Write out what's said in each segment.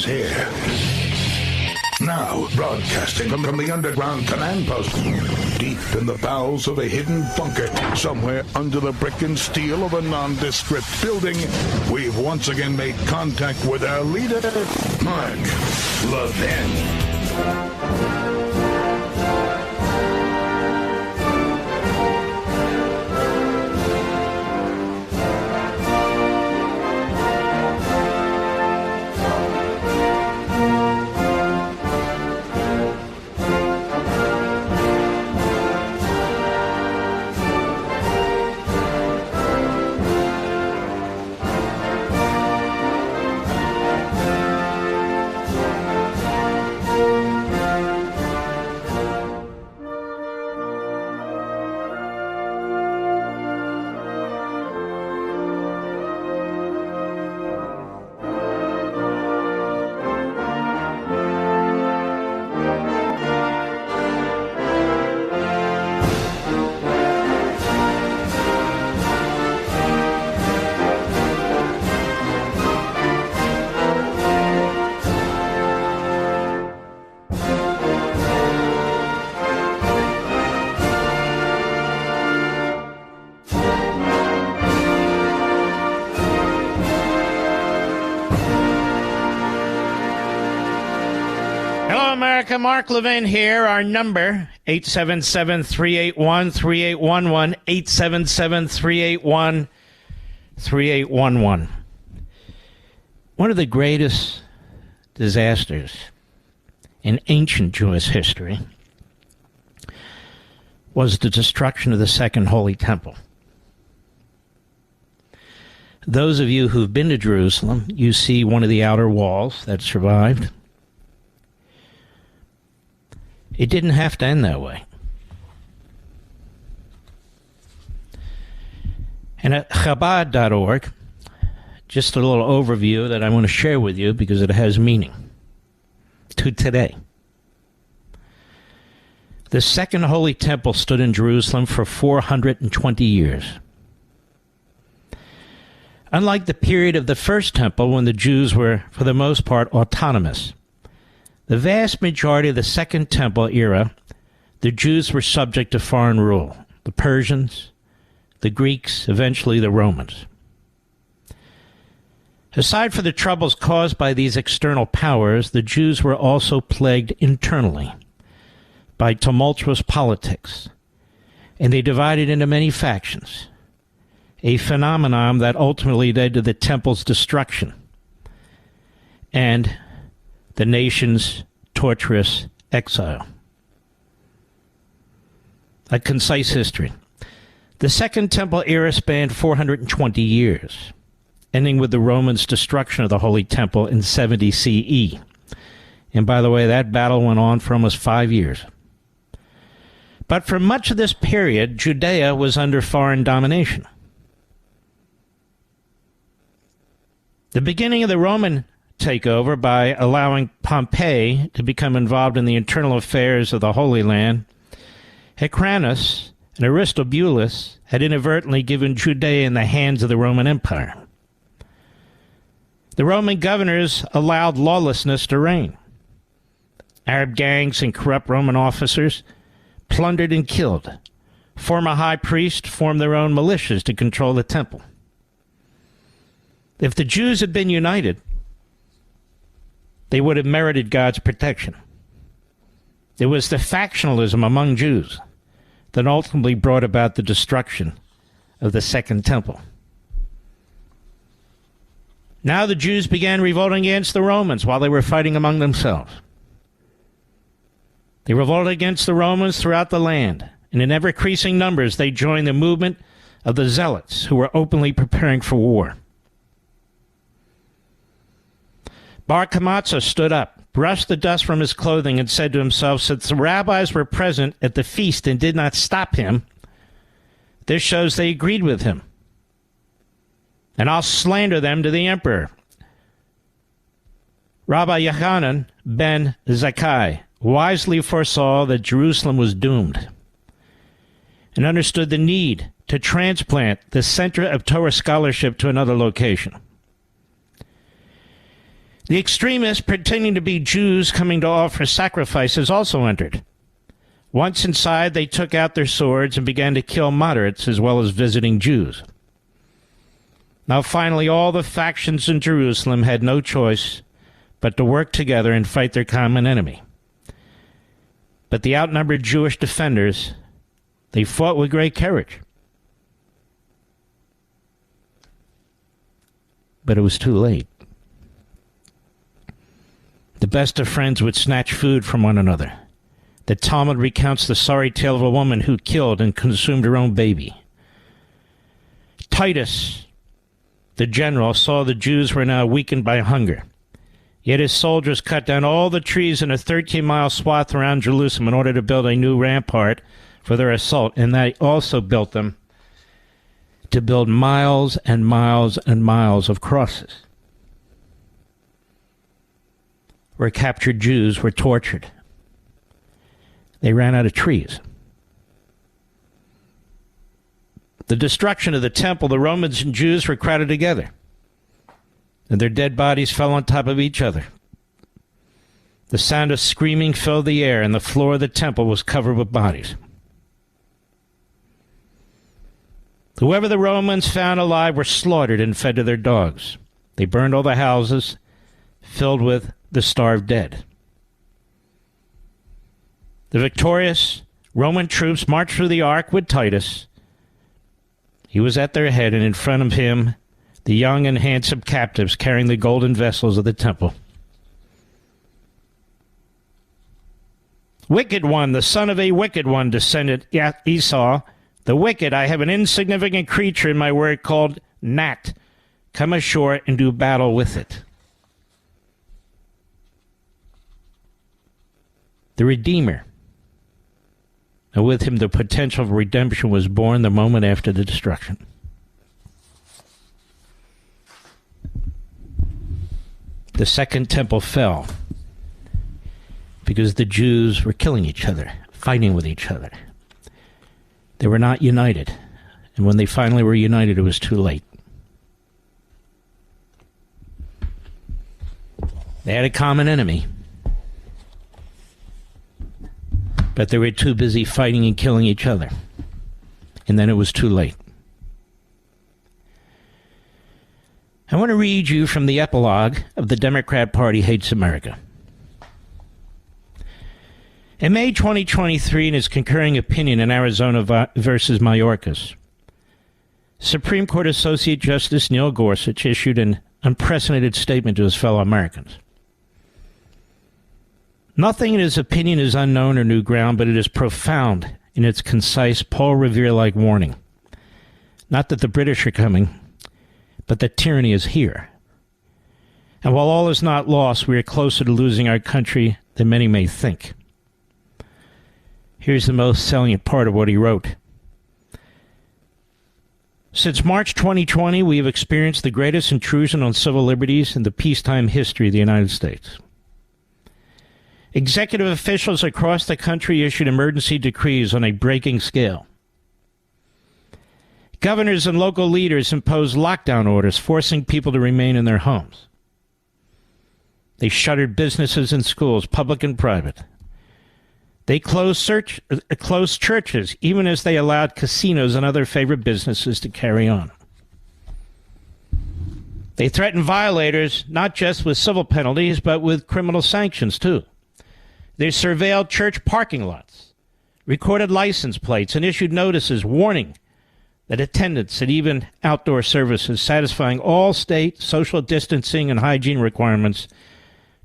is here. Now, broadcasting from the underground command post, deep in the bowels of a hidden bunker, somewhere under the brick and steel of a nondescript building, we've once again made contact with our leader, Mark Levin. Mark Levin here. Our number, 877-381-3811, 877-381-3811. One of the greatest disasters in ancient Jewish history was the destruction of the Second Holy Temple. Those of you who've been to Jerusalem, you see one of the outer walls that survived. It didn't have to end that way. And at Chabad.org, just a little overview that I want to share with you because it has meaning to today. The Second Holy Temple stood in Jerusalem for 420 years. Unlike the period of the First Temple, when the Jews were, for the most part, autonomous, the vast majority of the Second Temple era, the Jews were subject to foreign rule. The Persians, the Greeks, eventually the Romans. Aside from the troubles caused by these external powers, the Jews were also plagued internally by tumultuous politics, and they divided into many factions, a phenomenon that ultimately led to the temple's destruction and the nation's torturous exile. A concise history. The Second Temple era spanned 420 years, ending with the Romans' destruction of the Holy Temple in 70 CE. And by the way, that battle went on for almost 5 years. But for much of this period, Judea was under foreign domination. The beginning of the Roman takeover by allowing Pompey to become involved in the internal affairs of the Holy Land, Hyrcanus and Aristobulus had inadvertently given Judea in the hands of the Roman Empire. The Roman governors allowed lawlessness to reign. Arab gangs and corrupt Roman officers plundered and killed. Former high priests formed their own militias to control the temple. If the Jews had been united, they would have merited God's protection. It was the factionalism among Jews that ultimately brought about the destruction of the Second Temple. Now the Jews began revolting against the Romans while they were fighting among themselves. They revolted against the Romans throughout the land, and in ever-increasing numbers they joined the movement of the Zealots, who were openly preparing for war. Bar Kokhba stood up, brushed the dust from his clothing, and said to himself, since the rabbis were present at the feast and did not stop him, this shows they agreed with him. And I'll slander them to the emperor. Rabbi Yochanan ben Zakkai wisely foresaw that Jerusalem was doomed and understood the need to transplant the center of Torah scholarship to another location. The extremists pretending to be Jews coming to offer sacrifices also entered. Once inside, they took out their swords and began to kill moderates as well as visiting Jews. Now finally, all the factions in Jerusalem had no choice but to work together and fight their common enemy. But the outnumbered Jewish defenders, they fought with great courage. But it was too late. The best of friends would snatch food from one another. The Talmud recounts the sorry tale of a woman who killed and consumed her own baby. Titus, the general, saw the Jews were now weakened by hunger. Yet his soldiers cut down all the trees in a 13-mile swath around Jerusalem in order to build a new rampart for their assault, and they also built them to build miles and miles and miles of crosses, where captured Jews were tortured. They ran out of trees. The destruction of the temple, the Romans and Jews were crowded together, and their dead bodies fell on top of each other. The sound of screaming filled the air, and the floor of the temple was covered with bodies. Whoever the Romans found alive were slaughtered and fed to their dogs. They burned all the houses filled with the starved dead. The victorious Roman troops marched through the ark with Titus. He was at their head, and in front of him, the young and handsome captives carrying the golden vessels of the temple. Wicked one, the son of a wicked one, descended Esau. The wicked, I have an insignificant creature in my word called gnat. Come ashore and do battle with it. The Redeemer, and with him the potential for redemption, was born the moment after the destruction. The second temple fell because the Jews were killing each other, fighting with each other. They were not united, and when they finally were united, it was too late. They had a common enemy, but they were too busy fighting and killing each other, and then it was too late. I want to read you from the epilogue of The Democrat Party Hates America. In May 2023, in his concurring opinion in Arizona versus Mayorkas, Supreme Court Associate Justice Neil Gorsuch issued an unprecedented statement to his fellow Americans. Nothing in his opinion is unknown or new ground, but it is profound in its concise, Paul Revere-like warning. Not that the British are coming, but that tyranny is here. And while all is not lost, we are closer to losing our country than many may think. Here's the most salient part of what he wrote. Since March 2020, we have experienced the greatest intrusion on civil liberties in the peacetime history of the United States. Executive officials across the country issued emergency decrees on a breaking scale. Governors and local leaders imposed lockdown orders, forcing people to remain in their homes. They shuttered businesses and schools, public and private. They closed churches, even as they allowed casinos and other favorite businesses to carry on. They threatened violators not just with civil penalties, but with criminal sanctions, too. They surveilled church parking lots, recorded license plates, and issued notices warning that attendance at even outdoor services satisfying all state social distancing and hygiene requirements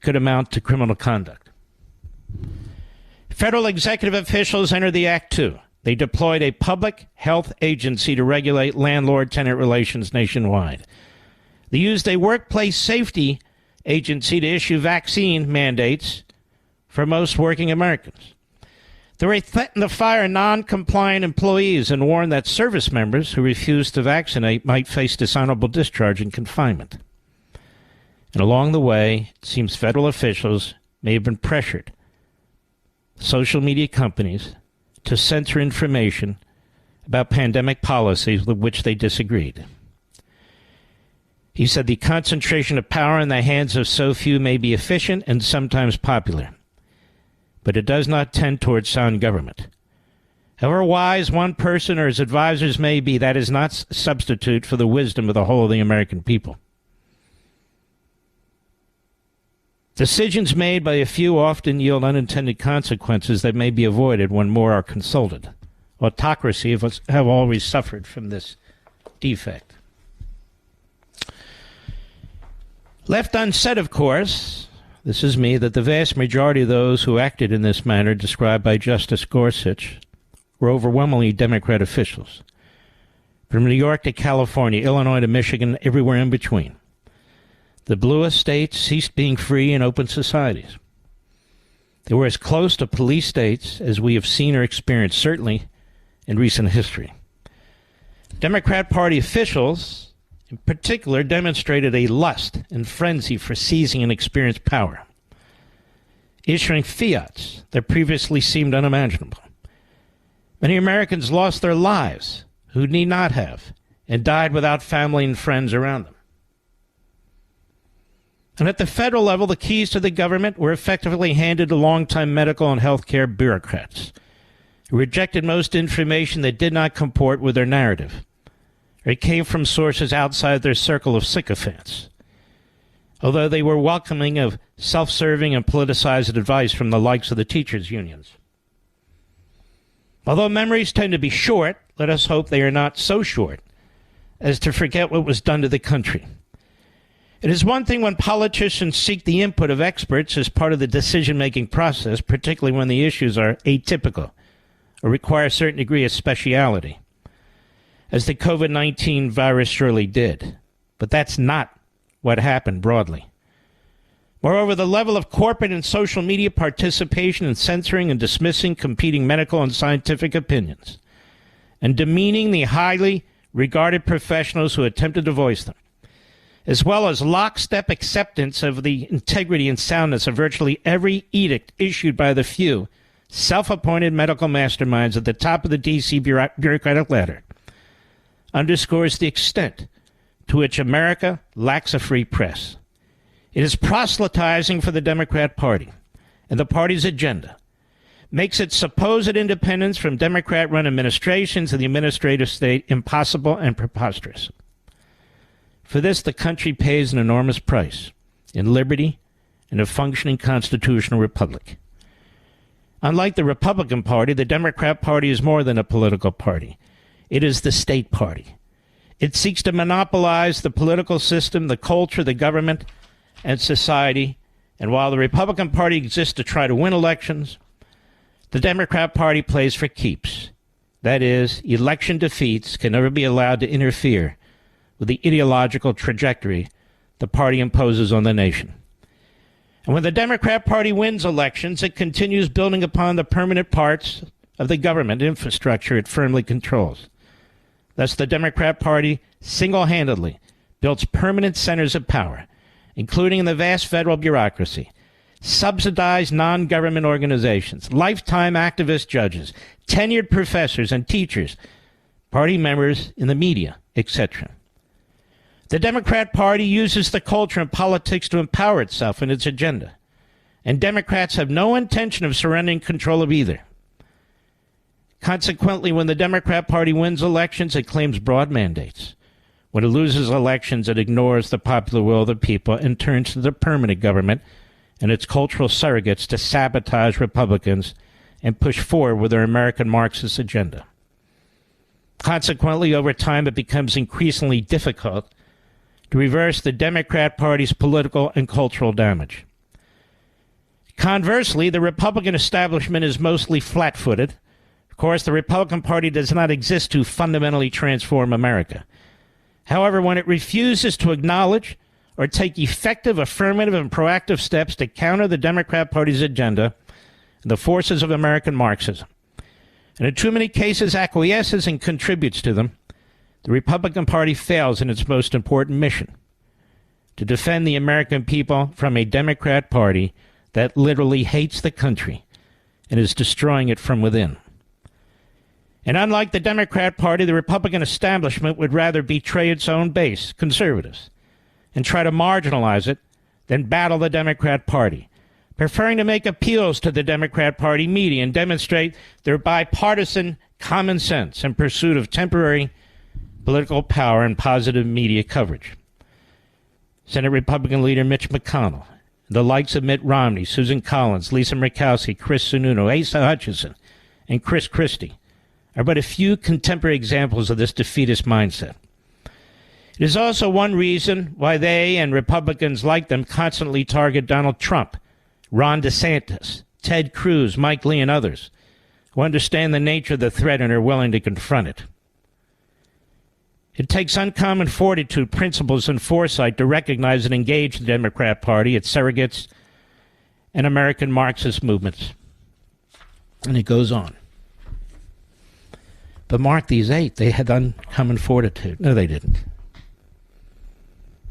could amount to criminal conduct. Federal executive officials entered the act, too. They deployed a public health agency to regulate landlord-tenant relations nationwide. They used a workplace safety agency to issue vaccine mandates for most working Americans. They threatened to fire non-compliant employees and warned that service members who refused to vaccinate might face dishonorable discharge and confinement. And along the way, it seems federal officials may have been pressured social media companies to censor information about pandemic policies with which they disagreed. He said the concentration of power in the hands of so few may be efficient and sometimes popular, but it does not tend towards sound government. However wise one person or his advisors may be, that is not substitute for the wisdom of the whole of the American people. Decisions made by a few often yield unintended consequences that may be avoided when more are consulted. Autocracy have always suffered from this defect. Left unsaid, of course, this is me, that the vast majority of those who acted in this manner described by Justice Gorsuch were overwhelmingly Democrat officials. From New York to California, Illinois to Michigan, everywhere in between. The bluest states ceased being free and open societies. They were as close to police states as we have seen or experienced, certainly in recent history. Democrat Party officials, in particular, demonstrated a lust and frenzy for seizing and experienced power, issuing fiats that previously seemed unimaginable. Many Americans lost their lives who need not have, and died without family and friends around them. And at the federal level, the keys to the government were effectively handed to longtime medical and healthcare bureaucrats who rejected most information that did not comport with their narrative. It came from sources outside their circle of sycophants, although they were welcoming of self-serving and politicized advice from the likes of the teachers' unions. Although memories tend to be short, let us hope they are not so short as to forget what was done to the country. It is one thing when politicians seek the input of experts as part of the decision-making process, particularly when the issues are atypical or require a certain degree of speciality, as the COVID-19 virus surely did. But that's not what happened broadly. Moreover, the level of corporate and social media participation in censoring and dismissing competing medical and scientific opinions and demeaning the highly regarded professionals who attempted to voice them, as well as lockstep acceptance of the integrity and soundness of virtually every edict issued by the few self-appointed medical masterminds at the top of the D.C. bureaucratic ladder, underscores the extent to which America lacks a free press. It is proselytizing for the Democrat Party and the party's agenda, makes its supposed independence from Democrat-run administrations and the administrative state impossible and preposterous. For this, the country pays an enormous price in liberty and a functioning constitutional republic. Unlike the Republican Party, the Democrat Party is more than a political party. It is the state party. It seeks to monopolize the political system, the culture, the government, and society. And while the Republican Party exists to try to win elections, the Democrat Party plays for keeps. That is, election defeats can never be allowed to interfere with the ideological trajectory the party imposes on the nation. And when the Democrat Party wins elections, it continues building upon the permanent parts of the government infrastructure it firmly controls. Thus, the Democrat Party single-handedly builds permanent centers of power, including in the vast federal bureaucracy, subsidized non-government organizations, lifetime activist judges, tenured professors and teachers, party members in the media, etc. The Democrat Party uses the culture and politics to empower itself in its agenda, and Democrats have no intention of surrendering control of either. Consequently, when the Democrat Party wins elections, it claims broad mandates. When it loses elections, it ignores the popular will of the people and turns to the permanent government and its cultural surrogates to sabotage Republicans and push forward with their American Marxist agenda. Consequently, over time, it becomes increasingly difficult to reverse the Democrat Party's political and cultural damage. Conversely, the Republican establishment is mostly flat-footed. Of course, the Republican Party does not exist to fundamentally transform America. However, when it refuses to acknowledge or take effective, affirmative, and proactive steps to counter the Democrat Party's agenda and the forces of American Marxism, and in too many cases acquiesces and contributes to them, the Republican Party fails in its most important mission, to defend the American people from a Democrat Party that literally hates the country and is destroying it from within. And unlike the Democrat Party, the Republican establishment would rather betray its own base, conservatives, and try to marginalize it than battle the Democrat Party, preferring to make appeals to the Democrat Party media and demonstrate their bipartisan common sense in pursuit of temporary political power and positive media coverage. Senate Republican leader Mitch McConnell, the likes of Mitt Romney, Susan Collins, Lisa Murkowski, Chris Sununu, Asa Hutchinson, and Chris Christie are but a few contemporary examples of this defeatist mindset. It is also one reason why they and Republicans like them constantly target Donald Trump, Ron DeSantis, Ted Cruz, Mike Lee, and others who understand the nature of the threat and are willing to confront it. It takes uncommon fortitude, principles, and foresight to recognize and engage the Democrat Party, its surrogates, and American Marxist movements. And it goes on. But mark these eight, they had uncommon fortitude. No, they didn't.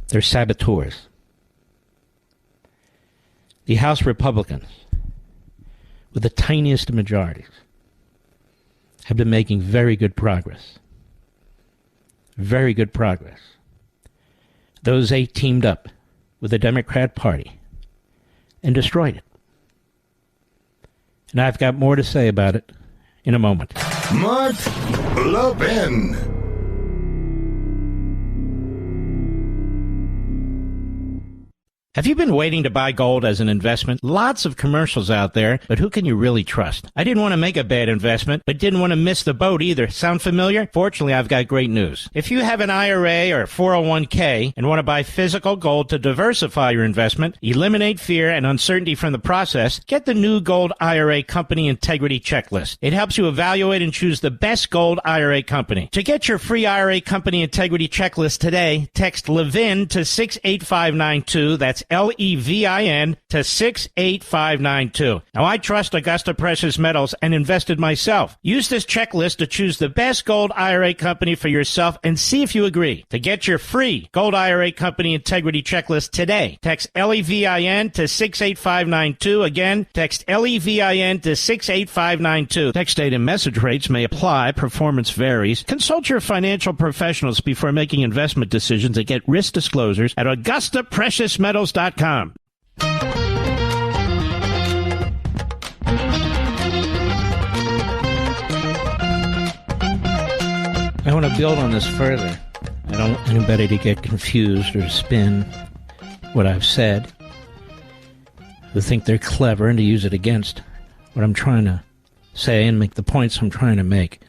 They're saboteurs. The House Republicans, with the tiniest of majorities, have been making very good progress. Very good progress. Those eight teamed up with the Democrat Party and destroyed it. And I've got more to say about it in a moment. Mark Levin. Have you been waiting to buy gold as an investment? Lots of commercials out there, but who can you really trust? I didn't want to make a bad investment, but didn't want to miss the boat either. Sound familiar? Fortunately, I've got great news. If you have an IRA or 401k and want to buy physical gold to diversify your investment, eliminate fear and uncertainty from the process, get the new Gold IRA Company Integrity Checklist. It helps you evaluate and choose the best gold IRA company. To get your free IRA Company Integrity Checklist today, text Levin to 68592. That's Levin to 68592. Now, I trust Augusta Precious Metals and invested myself. Use this checklist to choose the best gold IRA company for yourself and see if you agree. To get your free Gold IRA Company Integrity Checklist today, text Levin to 68592. Again, text Levin to 68592. Text date and message rates may apply. Performance varies. Consult your financial professionals before making investment decisions and get risk disclosures at AugustaPreciousMetals.com. I want to build on this further. I don't want anybody to get confused or to spin what I've said, to think they're clever and to use it against what I'm trying to say and make the points I'm trying to make.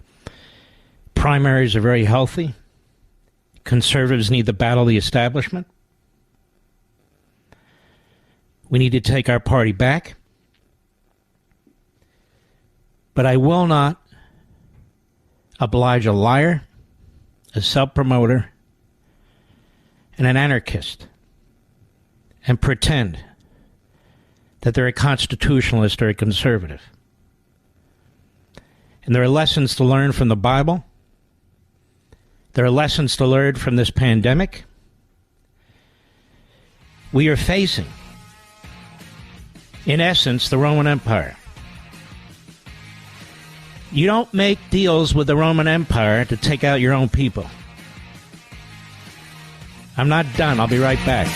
Primaries are very healthy. Conservatives need to battle the establishment. We need to take our party back. But I will not oblige a liar, a self-promoter, and an anarchist and pretend that they're a constitutionalist or a conservative. And there are lessons to learn from the Bible. There are lessons to learn from this pandemic. We are facing, in essence, the Roman Empire. You don't make deals with the Roman Empire to take out your own people. I'm not done. I'll be right back.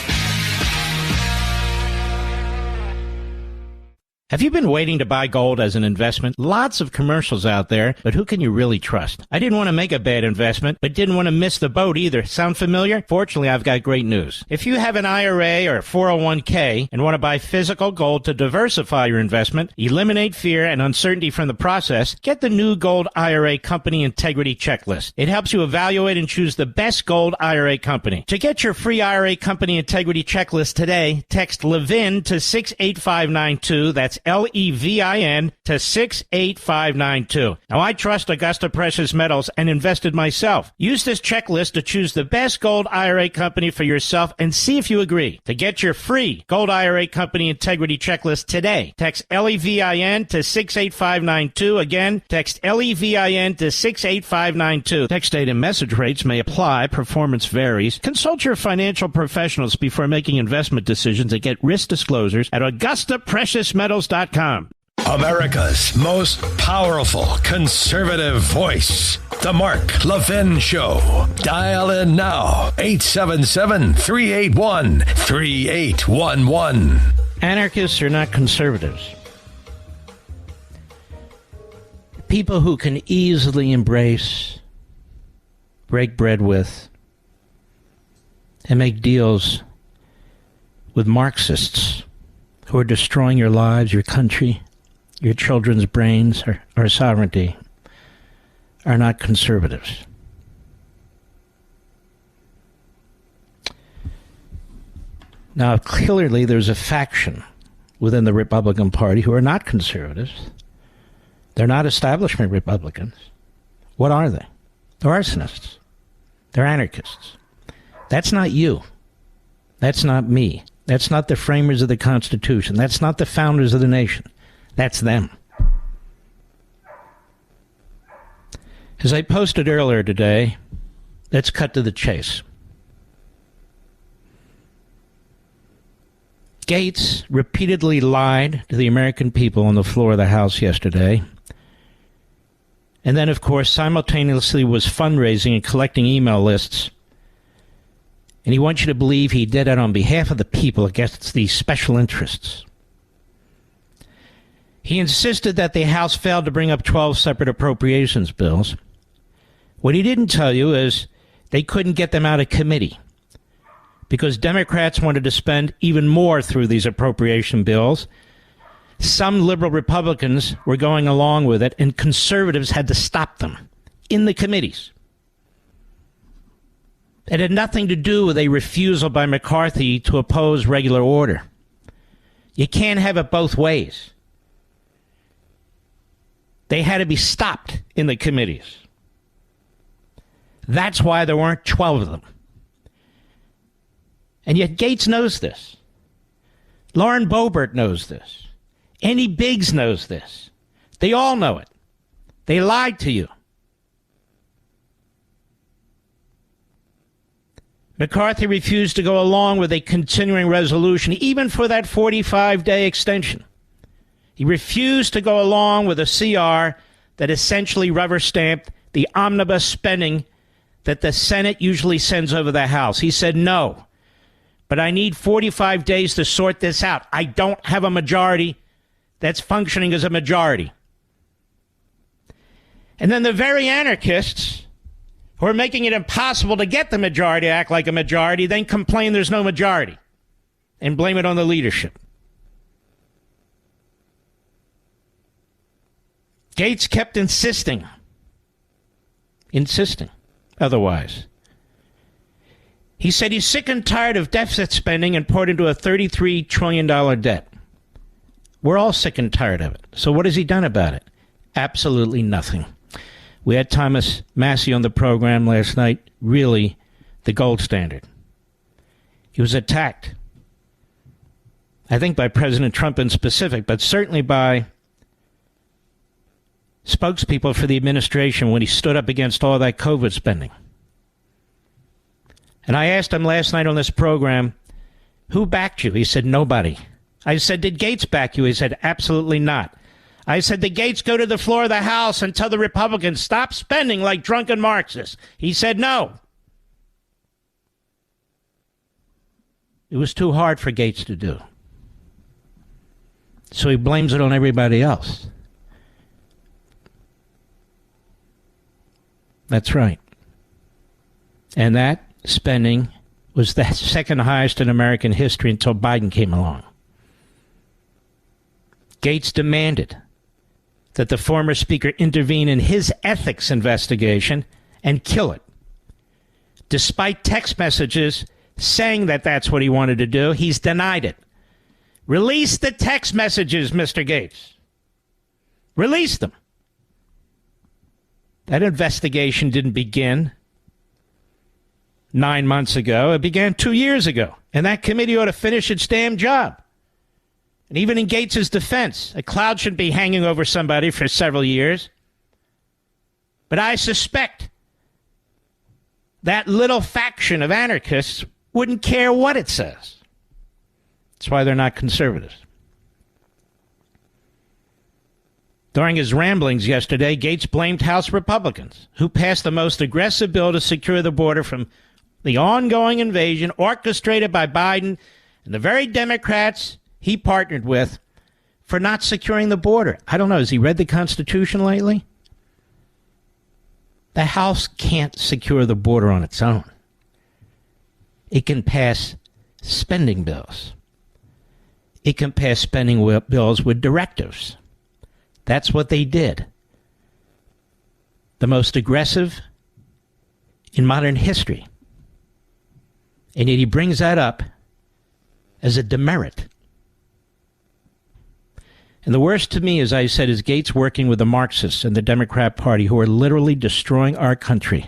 Have you been waiting to buy gold as an investment? Lots of commercials out there, but who can you really trust? I didn't want to make a bad investment, but didn't want to miss the boat either. Sound familiar? Fortunately, I've got great news. If you have an IRA or 401k and want to buy physical gold to diversify your investment, eliminate fear and uncertainty from the process, get the new Gold IRA Company Integrity Checklist. It helps you evaluate and choose the best gold IRA company. To get your free IRA Company Integrity Checklist today, text Levin to 68592. That's Levin to 68592. Now, I trust Augusta Precious Metals and invested myself. Use this checklist to choose the best gold IRA company for yourself and see if you agree. To get your free Gold IRA Company Integrity Checklist today, text Levin to 68592. Again, text Levin to 68592. Text date and message rates may apply. Performance varies. Consult your financial professionals before making investment decisions and get risk disclosures at AugustaPreciousMetals.com. America's most powerful conservative voice. The Mark Levin Show. Dial in now. 877-381-3811. Anarchists are not conservatives. People who can easily embrace, break bread with, and make deals with Marxists who are destroying your lives, your country, your children's brains, our sovereignty, are not conservatives. Now, clearly there's a faction within the Republican Party who are not conservatives. They're not establishment Republicans. What are they? They're arsonists. They're anarchists. That's not you. That's not me. That's not the framers of the Constitution. That's not the founders of the nation. That's them. As I posted earlier today, let's cut to the chase. Gaetz repeatedly lied to the American people on the floor of the House yesterday, and then, of course, simultaneously was fundraising and collecting email lists. And he wants you to believe he did it on behalf of the people against these special interests. He insisted that the House failed to bring up 12 separate appropriations bills. What he didn't tell you is they couldn't get them out of committee because Democrats wanted to spend even more through these appropriation bills. Some liberal Republicans were going along with it, and conservatives had to stop them in the committees. It had nothing to do with a refusal by McCarthy to oppose regular order. You can't have it both ways. They had to be stopped in the committees. That's why there weren't 12 of them. And yet Gaetz knows this. Lauren Boebert knows this. Andy Biggs knows this. They all know it. They lied to you. McCarthy refused to go along with a continuing resolution, even for that 45-day extension. He refused to go along with a CR that essentially rubber-stamped the omnibus spending that the Senate usually sends over the House. He said, no, but I need 45 days to sort this out. I don't have a majority that's functioning as a majority. And then the very anarchists who are making it impossible to get the majority to act like a majority then complain there's no majority and blame it on the leadership. Gaetz kept insisting otherwise. He said he's sick and tired of deficit spending and poured into a $33 trillion debt. We're all sick and tired of it. So what has he done about it? Absolutely nothing. We had Thomas Massey on the program last night, really the gold standard. He was attacked, I think by President Trump in specific, but certainly by spokespeople for the administration when he stood up against all that COVID spending. And I asked him last night on this program, who backed you? He said, nobody. I said, did Gaetz back you? He said, absolutely not. I said, did Gaetz go to the floor of the House and tell the Republicans, stop spending like drunken Marxists? He said, no. It was too hard for Gaetz to do. So he blames it on everybody else. That's right. And that spending was the second highest in American history until Biden came along. Gaetz demanded that the former speaker intervene in his ethics investigation and kill it. Despite text messages saying that that's what he wanted to do, he's denied it. Release the text messages, Mr. Gaetz. Release them. That investigation didn't begin 9 months ago. It began 2 years ago. And that committee ought to finish its damn job. And even in Gaetz's defense, a cloud shouldn't be hanging over somebody for several years. But I suspect that little faction of anarchists wouldn't care what it says. That's why they're not conservatives. During his ramblings yesterday, Gaetz blamed House Republicans, who passed the most aggressive bill to secure the border from the ongoing invasion orchestrated by Biden and the very Democrats he partnered with, for not securing the border. I don't know. Has he read the Constitution lately? The House can't secure the border on its own. It can pass spending bills. It can pass spending bills with directives. That's what they did. The most aggressive in modern history. And yet he brings that up as a demerit. And the worst to me, as I said, is Gaetz working with the Marxists and the Democrat Party, who are literally destroying our country.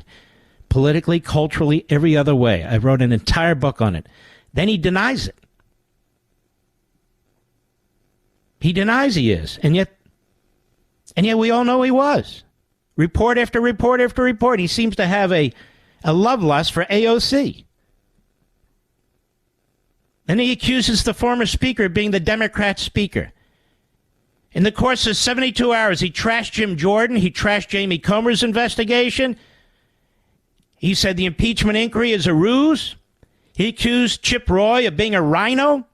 Politically, culturally, every other way. I wrote an entire book on it. Then he denies it. He denies he is. And yet we all know he was. Report after report after report. He seems to have a love lust for AOC. And he accuses the former speaker of being the Democrat speaker. In the course of 72 hours, he trashed Jim Jordan. He trashed Jamie Comer's investigation. He said the impeachment inquiry is a ruse. He accused Chip Roy of being a rhino,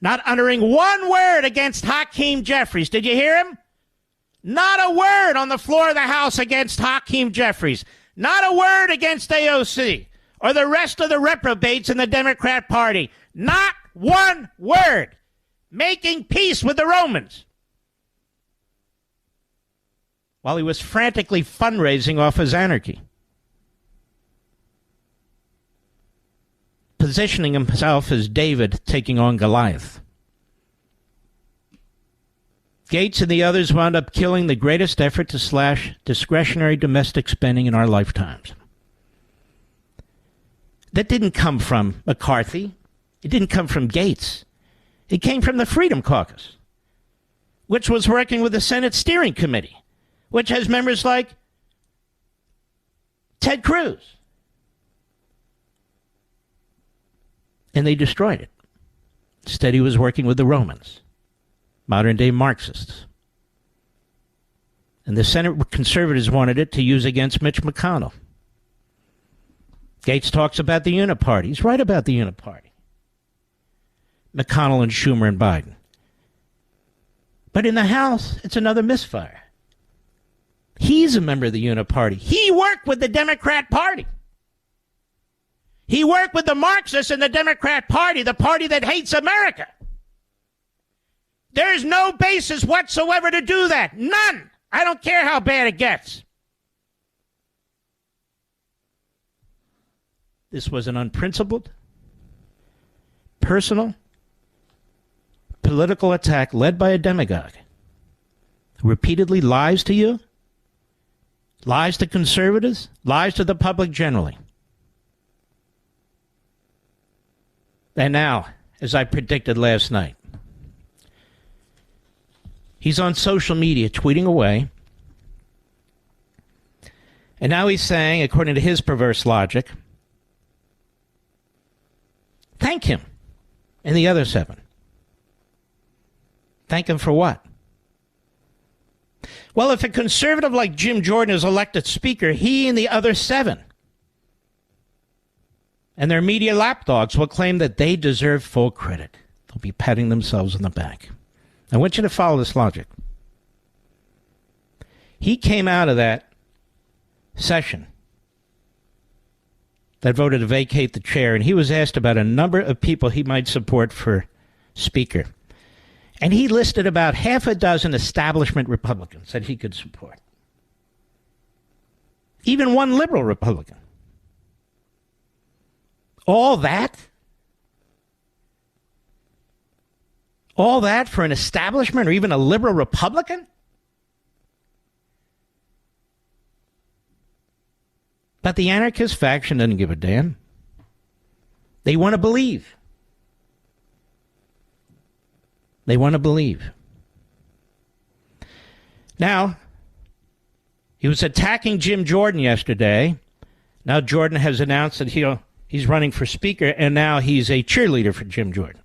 not uttering one word against Hakeem Jeffries. Did you hear him? Not a word on the floor of the House against Hakeem Jeffries. Not a word against AOC or the rest of the reprobates in the Democrat Party. Not one word. Making peace with the Romans. While he was frantically fundraising off his anarchy. Positioning himself as David taking on Goliath. Gaetz and the others wound up killing the greatest effort to slash discretionary domestic spending in our lifetimes. That didn't come from McCarthy. It didn't come from Gaetz. It came from the Freedom Caucus, which was working with the Senate Steering Committee, which has members like Ted Cruz. And they destroyed it. Instead, he was working with the Romans, modern-day Marxists. And the Senate conservatives wanted it to use against Mitch McConnell. Gaetz talks about the Uniparty. He's right about the Uniparty. McConnell and Schumer and Biden. But in the House, it's another misfire. He's a member of the Uniparty. He worked with the Democrat Party. He worked with the Marxists in the Democrat Party, the party that hates America. There's no basis whatsoever to do that. None. I don't care how bad it gets. This was an unprincipled, personal, political attack led by a demagogue who repeatedly lies to you, lies to conservatives, lies to the public generally. And now, as I predicted last night, he's on social media tweeting away. And now he's saying, according to his perverse logic, thank him and the other 7. Thank him for what? Well, if a conservative like Jim Jordan is elected speaker, he and the other 7 and their media lapdogs will claim that they deserve full credit. They'll be patting themselves on the back. I want you to follow this logic. He came out of that session that voted to vacate the chair, and he was asked about a number of people he might support for speaker. And he listed about half a dozen establishment Republicans that he could support. Even one liberal Republican. All that? All that for an establishment or even a liberal Republican? But the anarchist faction doesn't give a damn. They want to believe. They want to believe. Now, he was attacking Jim Jordan yesterday. Now Jordan has announced that he's running for speaker, and now he's a cheerleader for Jim Jordan.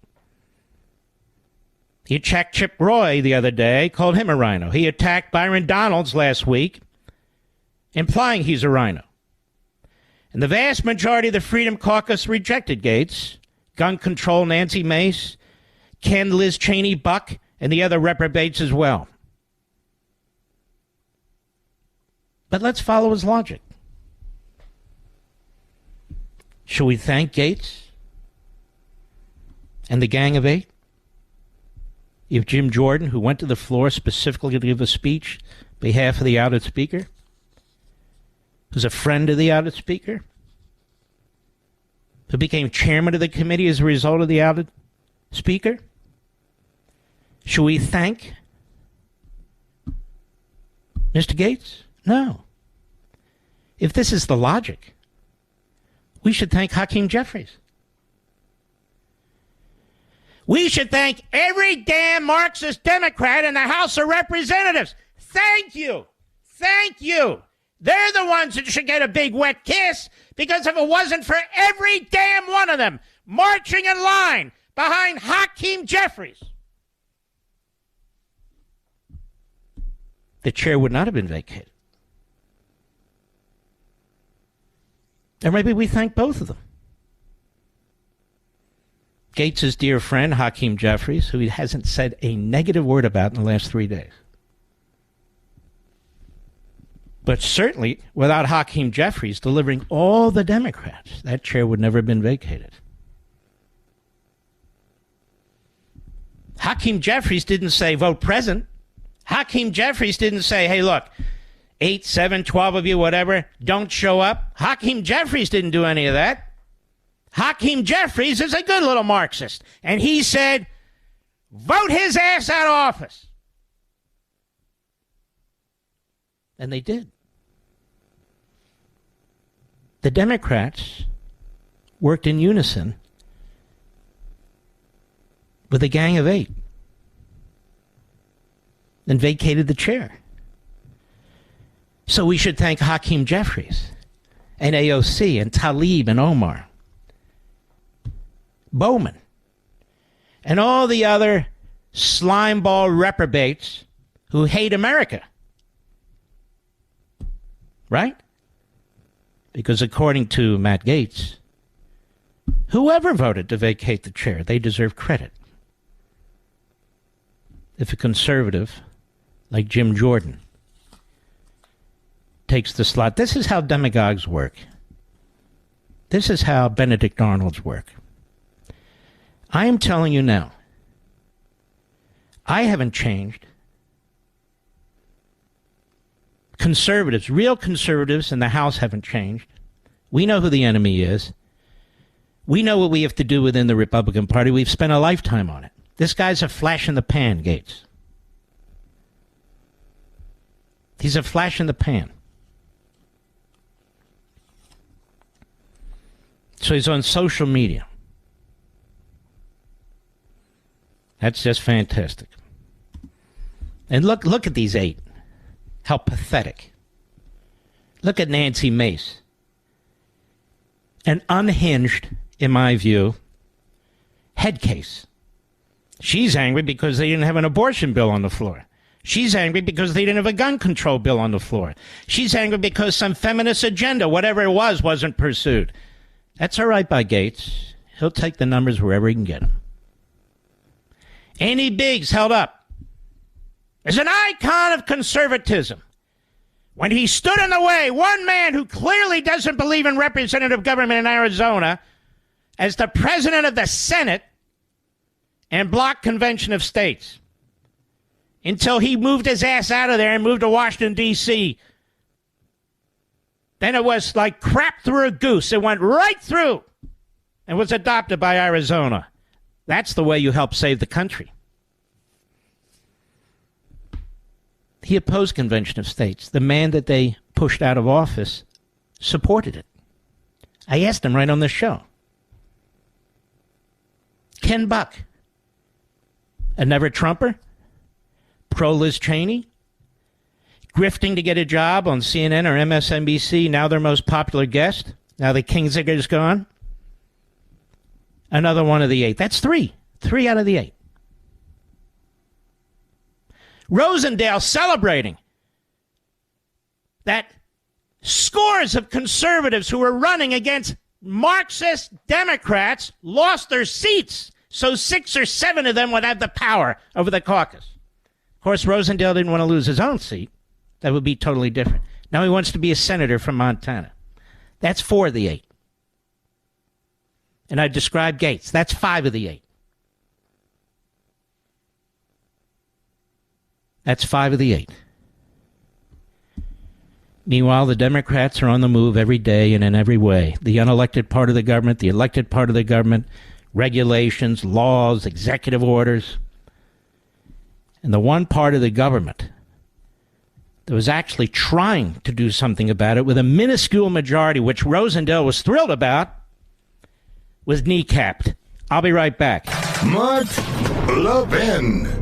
He attacked Chip Roy the other day, called him a rhino. He attacked Byron Donalds last week, implying he's a rhino. And the vast majority of the Freedom Caucus rejected Gaetz, gun control Nancy Mace, Ken Liz Cheney Buck, and the other reprobates as well. But let's follow his logic. Shall we thank Gaetz and the Gang of Eight? If Jim Jordan, who went to the floor specifically to give a speech on behalf of the outed speaker, who's a friend of the outed speaker, who became chairman of the committee as a result of the outed speaker, should we thank Mr. Gaetz? No. If this is the logic, we should thank Hakeem Jeffries. We should thank every damn Marxist Democrat in the House of Representatives. Thank you. Thank you. They're the ones that should get a big wet kiss, because if it wasn't for every damn one of them marching in line behind Hakeem Jeffries, the chair would not have been vacated. Or maybe we thank both of them. Gaetz's dear friend, Hakeem Jeffries, who he hasn't said a negative word about in the last 3 days. But certainly, without Hakeem Jeffries delivering all the Democrats, that chair would never have been vacated. Hakeem Jeffries didn't say, vote present. Hakeem Jeffries didn't say, hey, look, 8, 7, 12 of you, whatever, don't show up. Hakeem Jeffries didn't do any of that. Hakeem Jeffries is a good little Marxist. And he said, vote his ass out of office. And they did. The Democrats worked in unison with a Gang of Eight and vacated the chair. So we should thank Hakeem Jeffries and AOC and Tlaib and Omar, Bowman, and all the other slimeball reprobates who hate America. Right? Because according to Matt Gaetz, whoever voted to vacate the chair, they deserve credit. If a conservative like Jim Jordan takes the slot, this is how demagogues work. This is how Benedict Arnolds work. I am telling you now, I haven't changed. Conservatives, real conservatives in the House haven't changed. We know who the enemy is. We know what we have to do within the Republican Party. We've spent a lifetime on it. This guy's a flash in the pan, Gaetz. He's a flash in the pan. So he's on social media. That's just fantastic. And look at these eight. How pathetic. Look at Nancy Mace. An unhinged, in my view, head case. She's angry because they didn't have an abortion bill on the floor. She's angry because they didn't have a gun control bill on the floor. She's angry because some feminist agenda, whatever it was, wasn't pursued. That's all right by Gaetz. He'll take the numbers wherever he can get them. Andy Biggs held up as an icon of conservatism when he stood in the way, one man who clearly doesn't believe in representative government in Arizona, as the president of the Senate and bloc convention of states, until he moved his ass out of there and moved to Washington, D.C. Then it was like crap through a goose. It went right through and was adopted by Arizona. That's the way you help save the country. He opposed Convention of States. The man that they pushed out of office supported it. I asked him right on the show. Ken Buck, a never-Trumper, pro-Liz Cheney, grifting to get a job on CNN or MSNBC, now their most popular guest, now that Kingsiger's gone. Another one of the eight. That's three. 3 out of the 8. Rosendale celebrating that scores of conservatives who were running against Marxist Democrats lost their seats, so 6 or 7 of them would have the power over the caucus. Of course, Rosendale didn't want to lose his own seat. That would be totally different. Now he wants to be a senator from Montana. That's 4 of the 8. And I described Gaetz. That's 5 of the 8. That's 5 of the 8. Meanwhile, the Democrats are on the move every day and in every way. The unelected part of the government, the elected part of the government, regulations, laws, executive orders. And the one part of the government that was actually trying to do something about it with a minuscule majority, which Rosendale was thrilled about, was kneecapped. I'll be right back. Mark Levin.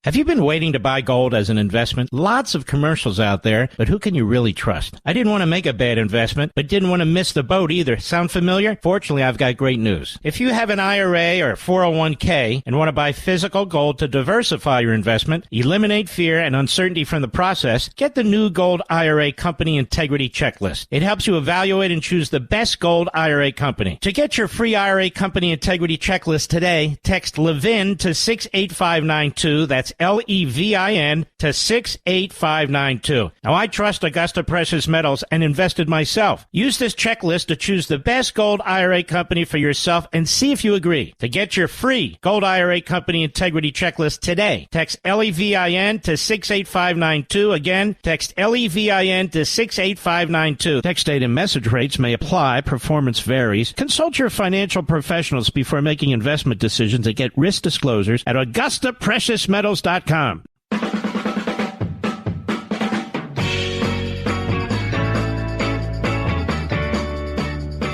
Have you been waiting to buy gold as an investment? Lots of commercials out there, but who can you really trust? I didn't want to make a bad investment, but didn't want to miss the boat either. Sound familiar? Fortunately, I've got great news. If you have an IRA or 401k and want to buy physical gold to diversify your investment, eliminate fear and uncertainty from the process, get the new Gold IRA Company Integrity Checklist. It helps you evaluate and choose the best gold IRA company. To get your free IRA Company Integrity Checklist today, text Levin to 68592. That's Levin to 68592. Now, I trust Augusta Precious Metals and invested myself. Use this checklist to choose the best gold IRA company for yourself and see if you agree. To get your free Gold IRA Company Integrity Checklist today, text Levin to 68592. Again, text Levin to 68592. Text date and message rates may apply. Performance varies. Consult your financial professionals before making investment decisions and get risk disclosures at AugustaPreciousMetals.com. You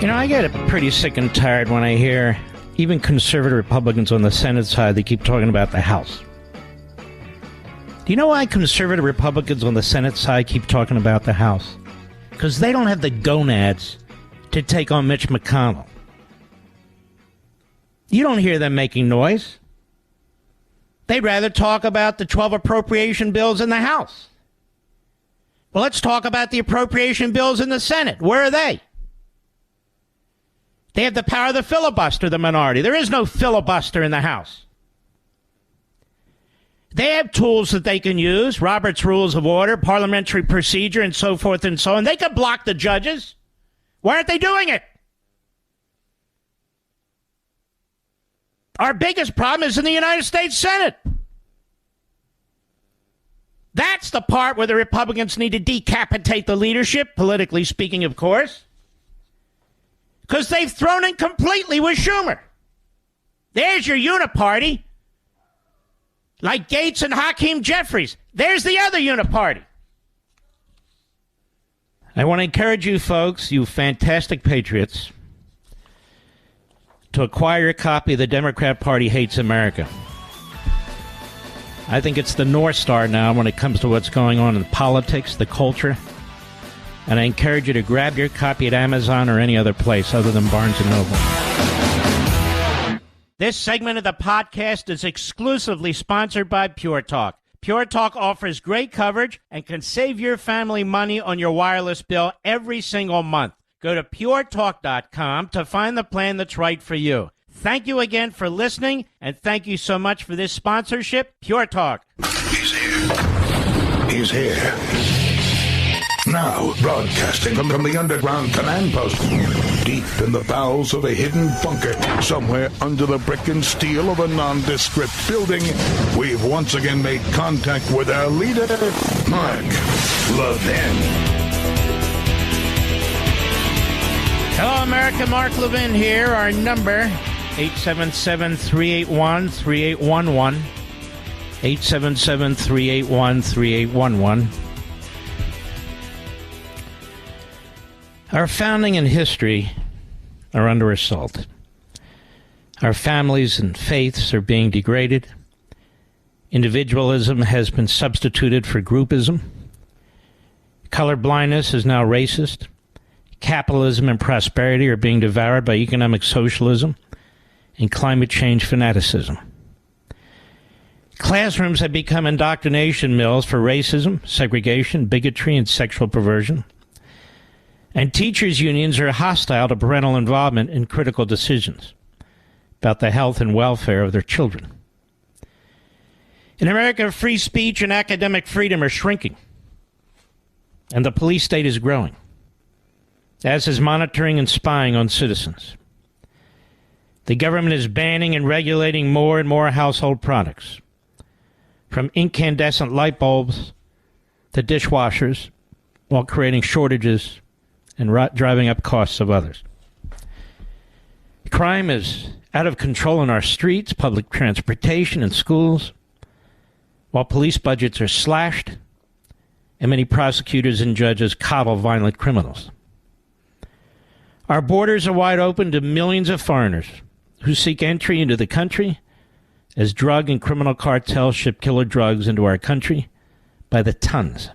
know, I get pretty sick and tired when I hear even conservative Republicans on the Senate side, they keep talking about the House. Do you know why conservative Republicans on the Senate side keep talking about the House? Because they don't have the gonads to take on Mitch McConnell. You don't hear them making noise. They'd rather talk about the 12 appropriation bills in the House. Well, let's talk about the appropriation bills in the Senate. Where are they? They have the power of the filibuster, the minority. There is no filibuster in the House. They have tools that they can use, Robert's Rules of Order, parliamentary procedure, and so forth and so on. They could block the judges. Why aren't they doing it? Our biggest problem is in the United States Senate. That's the part where the Republicans need to decapitate the leadership, politically speaking, of course, because they've thrown in completely with Schumer. There's your uniparty, like Gaetz and Hakeem Jeffries. There's the other uniparty. I want to encourage you folks, you fantastic patriots, to acquire a copy of The Democrat Party Hates America. I think it's the North Star now when it comes to what's going on in politics, the culture. And I encourage you to grab your copy at Amazon or any other place other than Barnes & Noble. This segment of the podcast is exclusively sponsored by Pure Talk. Pure Talk offers great coverage and can save your family money on your wireless bill every single month. Go to puretalk.com to find the plan that's right for you. Thank you again for listening, and thank you so much for this sponsorship, Pure Talk. He's here. He's here. Now, broadcasting from the underground command post, deep in the bowels of a hidden bunker, somewhere under the brick and steel of a nondescript building, we've once again made contact with our leader, Mark Levin. Hello, America. Mark Levin here. Our number, 877-381-3811. 877-381-3811. Our founding and history are under assault. Our families and faiths are being degraded. Individualism has been substituted for groupism. Color blindness is now racist. Capitalism and prosperity are being devoured by economic socialism. and climate change fanaticism. Classrooms have become indoctrination mills for racism, segregation, bigotry, and sexual perversion. And teachers' unions are hostile to parental involvement in critical decisions about the health and welfare of their children. In America, free speech and academic freedom are shrinking, and the police state is growing, as is monitoring and spying on citizens. The government is banning and regulating more and more household products, from incandescent light bulbs to dishwashers, while creating shortages and driving up costs of others. Crime is out of control in our streets, public transportation, and schools, while police budgets are slashed and many prosecutors and judges coddle violent criminals. Our borders are wide open to millions of foreigners who seek entry into the country as drug and criminal cartels ship killer drugs into our country by the tons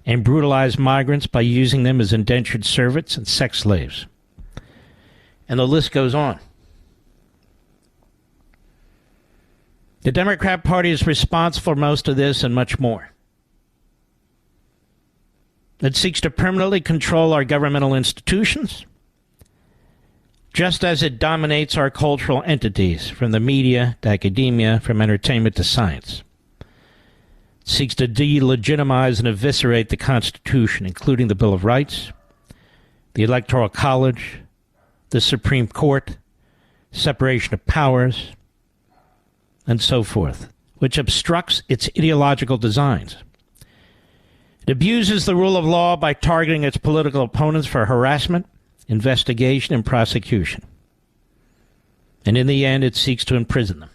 and brutalize migrants by using them as indentured servants and sex slaves. And the list goes on. The Democrat Party is responsible for most of this and much more. It seeks to permanently control our governmental institutions, just as it dominates our cultural entities, from the media to academia, from entertainment to science. It seeks to delegitimize and eviscerate the Constitution, including the Bill of Rights, the Electoral College, the Supreme Court, separation of powers, and so forth, which obstructs its ideological designs. It abuses the rule of law by targeting its political opponents for harassment, investigation, and prosecution. And in the end, it seeks to imprison them.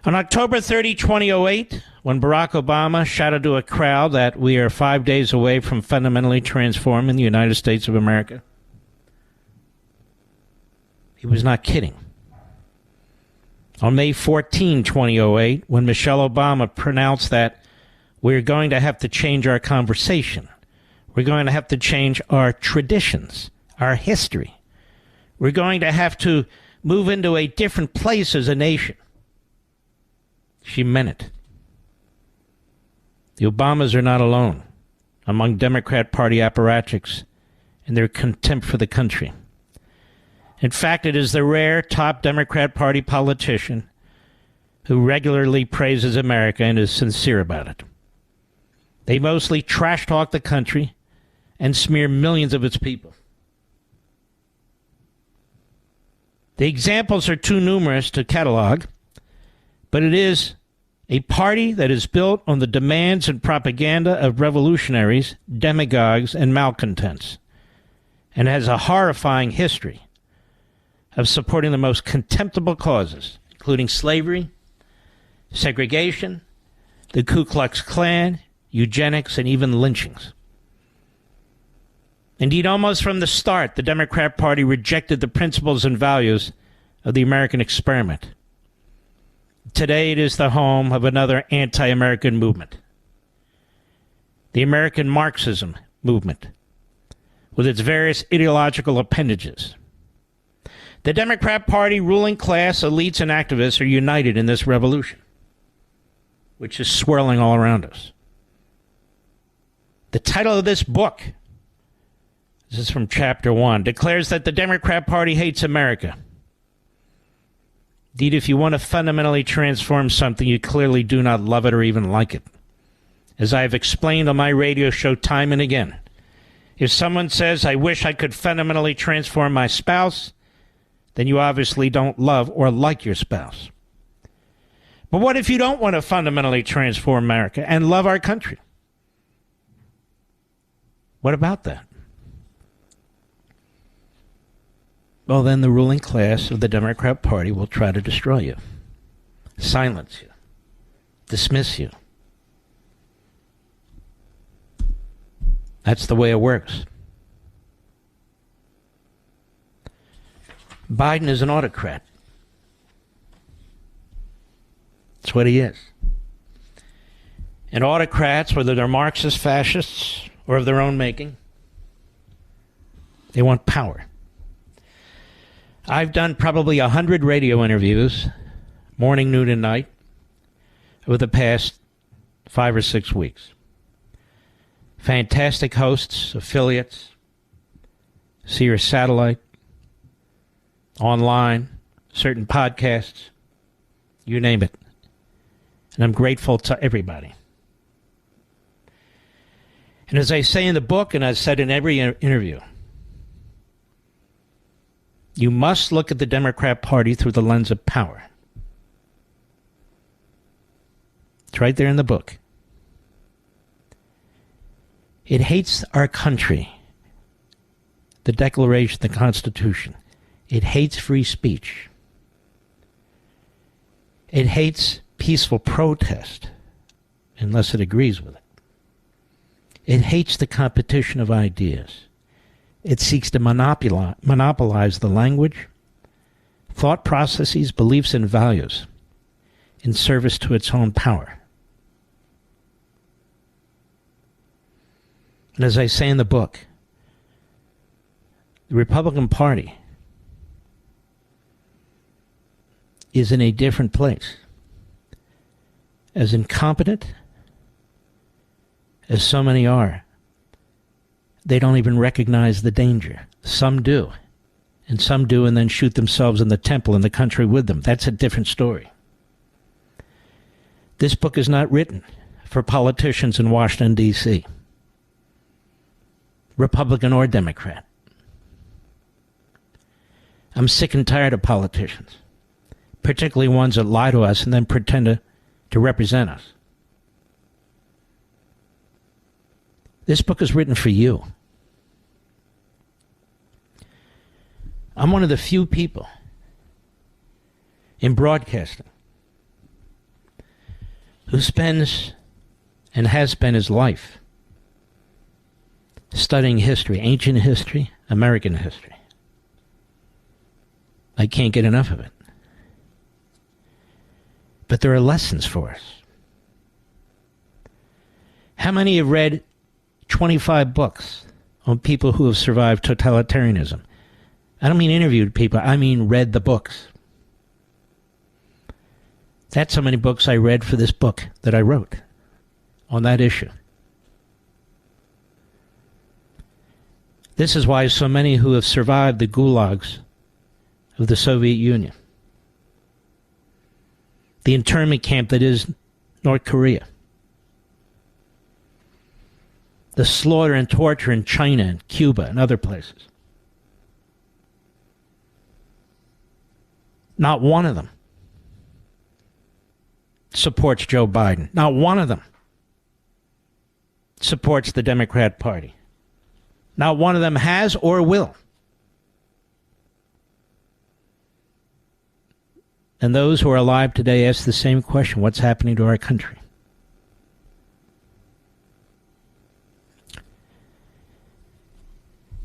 On October 30, 2008, when Barack Obama shouted to a crowd that we are 5 days away from fundamentally transforming the United States of America, he was not kidding. On May 14, 2008, when Michelle Obama pronounced that we're going to have to change our conversation, we're going to have to change our traditions, our history, we're going to have to move into a different place as a nation, she meant it. The Obamas are not alone among Democrat Party apparatchiks in their contempt for the country. In fact, it is the rare top Democrat Party politician who regularly praises America and is sincere about it. They mostly trash talk the country and smear millions of its people. The examples are too numerous to catalog, but it is a party that is built on the demands and propaganda of revolutionaries, demagogues, and malcontents, and has a horrifying history of supporting the most contemptible causes, including slavery, segregation, the Ku Klux Klan, eugenics, and even lynchings. Indeed, almost from the start, the Democrat Party rejected the principles and values of the American experiment. Today, it is the home of another anti-American movement, the American Marxism movement, with its various ideological appendages. The Democrat Party, ruling class, elites, and activists are united in this revolution, which is swirling all around us. The title of this book, this is from Chapter 1, declares that the Democrat Party hates America. Indeed, if you want to fundamentally transform something, you clearly do not love it or even like it. As I have explained on my radio show time and again, if someone says, I wish I could fundamentally transform my spouse, then you obviously don't love or like your spouse. But what if you don't want to fundamentally transform America and love our country? What about that? Well, then the ruling class of the Democrat Party will try to destroy you, silence you, dismiss you. That's the way it works. Biden is an autocrat. That's what he is. And autocrats, whether they're Marxist, fascists, or of their own making, They want power. I've done probably 100 radio interviews, morning, noon, and night, over the past 5 or 6 weeks. Fantastic hosts, affiliates, Sirius Satellite, online, certain podcasts, you name it. And I'm grateful to everybody. And as I say in the book, and I've said in every interview, you must look at the Democrat Party through the lens of power. It's right there in the book. It hates our country, the Declaration, the Constitution. It hates free speech. It hates peaceful protest, unless it agrees with it. It hates the competition of ideas. It seeks to monopolize the language, thought processes, beliefs, and values in service to its own power. And as I say in the book, the Republican Party is in a different place. As incompetent as so many are, they don't even recognize the danger. Some do. And some do and then shoot themselves in the temple and the country with them. That's a different story. This book is not written for politicians in Washington, D.C., Republican or Democrat. I'm sick and tired of politicians, particularly ones that lie to us and then pretend to represent us. This book is written for you. I'm one of the few people in broadcasting who spends and has spent his life studying history, ancient history, American history. I can't get enough of it. But there are lessons for us. How many have read 25 books on people who have survived totalitarianism? I don't mean interviewed people, I mean read the books. That's how many books I read for this book that I wrote on that issue. This is why so many who have survived the gulags of the Soviet Union, the internment camp that is North Korea, the slaughter and torture in China and Cuba and other places, not one of them supports Joe Biden. Not one of them supports the Democrat Party. Not one of them has or will. And those who are alive today ask the same question: what's happening to our country?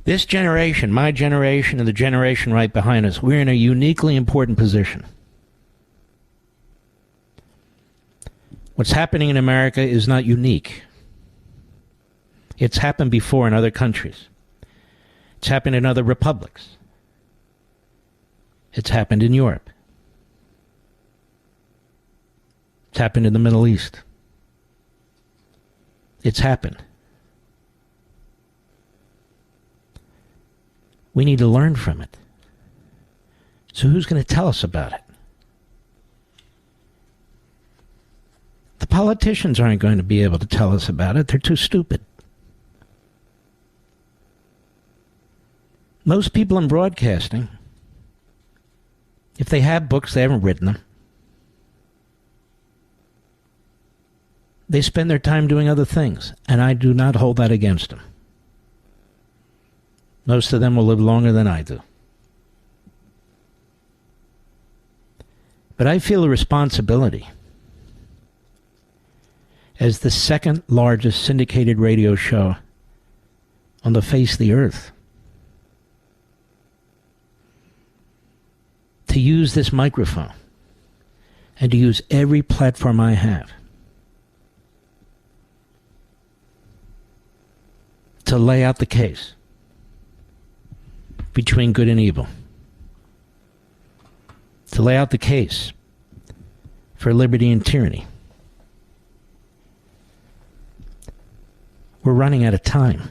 This generation, my generation, and the generation right behind us, we're in a uniquely important position. What's happening in America is not unique. It's happened before in other countries. It's happened in other republics. It's happened in Europe. It's happened in the Middle East. It's happened. We need to learn from it. So who's going to tell us about it? The politicians aren't going to be able to tell us about it. They're too stupid. Most people in broadcasting, if they have books, they haven't written them. They spend their time doing other things, and I do not hold that against them. Most of them will live longer than I do. But I feel a responsibility as the second largest syndicated radio show on the face of the earth to use this microphone and to use every platform I have to lay out the case between good and evil, to lay out the case for liberty and tyranny. We're running out of time.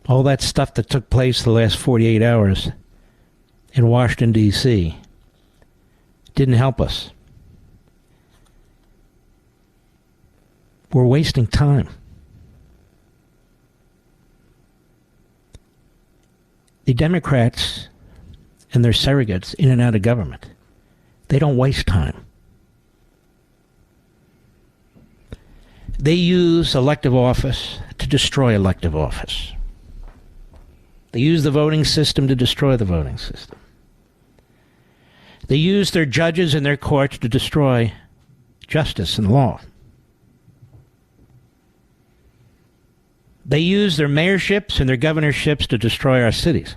All that stuff that took place the last 48 hours in Washington, D.C. didn't help us. We're wasting time. The Democrats and their surrogates in and out of government, they don't waste time. They use elective office to destroy elective office. They use the voting system to destroy the voting system. They use their judges and their courts to destroy justice and law. They use their mayorships and their governorships to destroy our cities,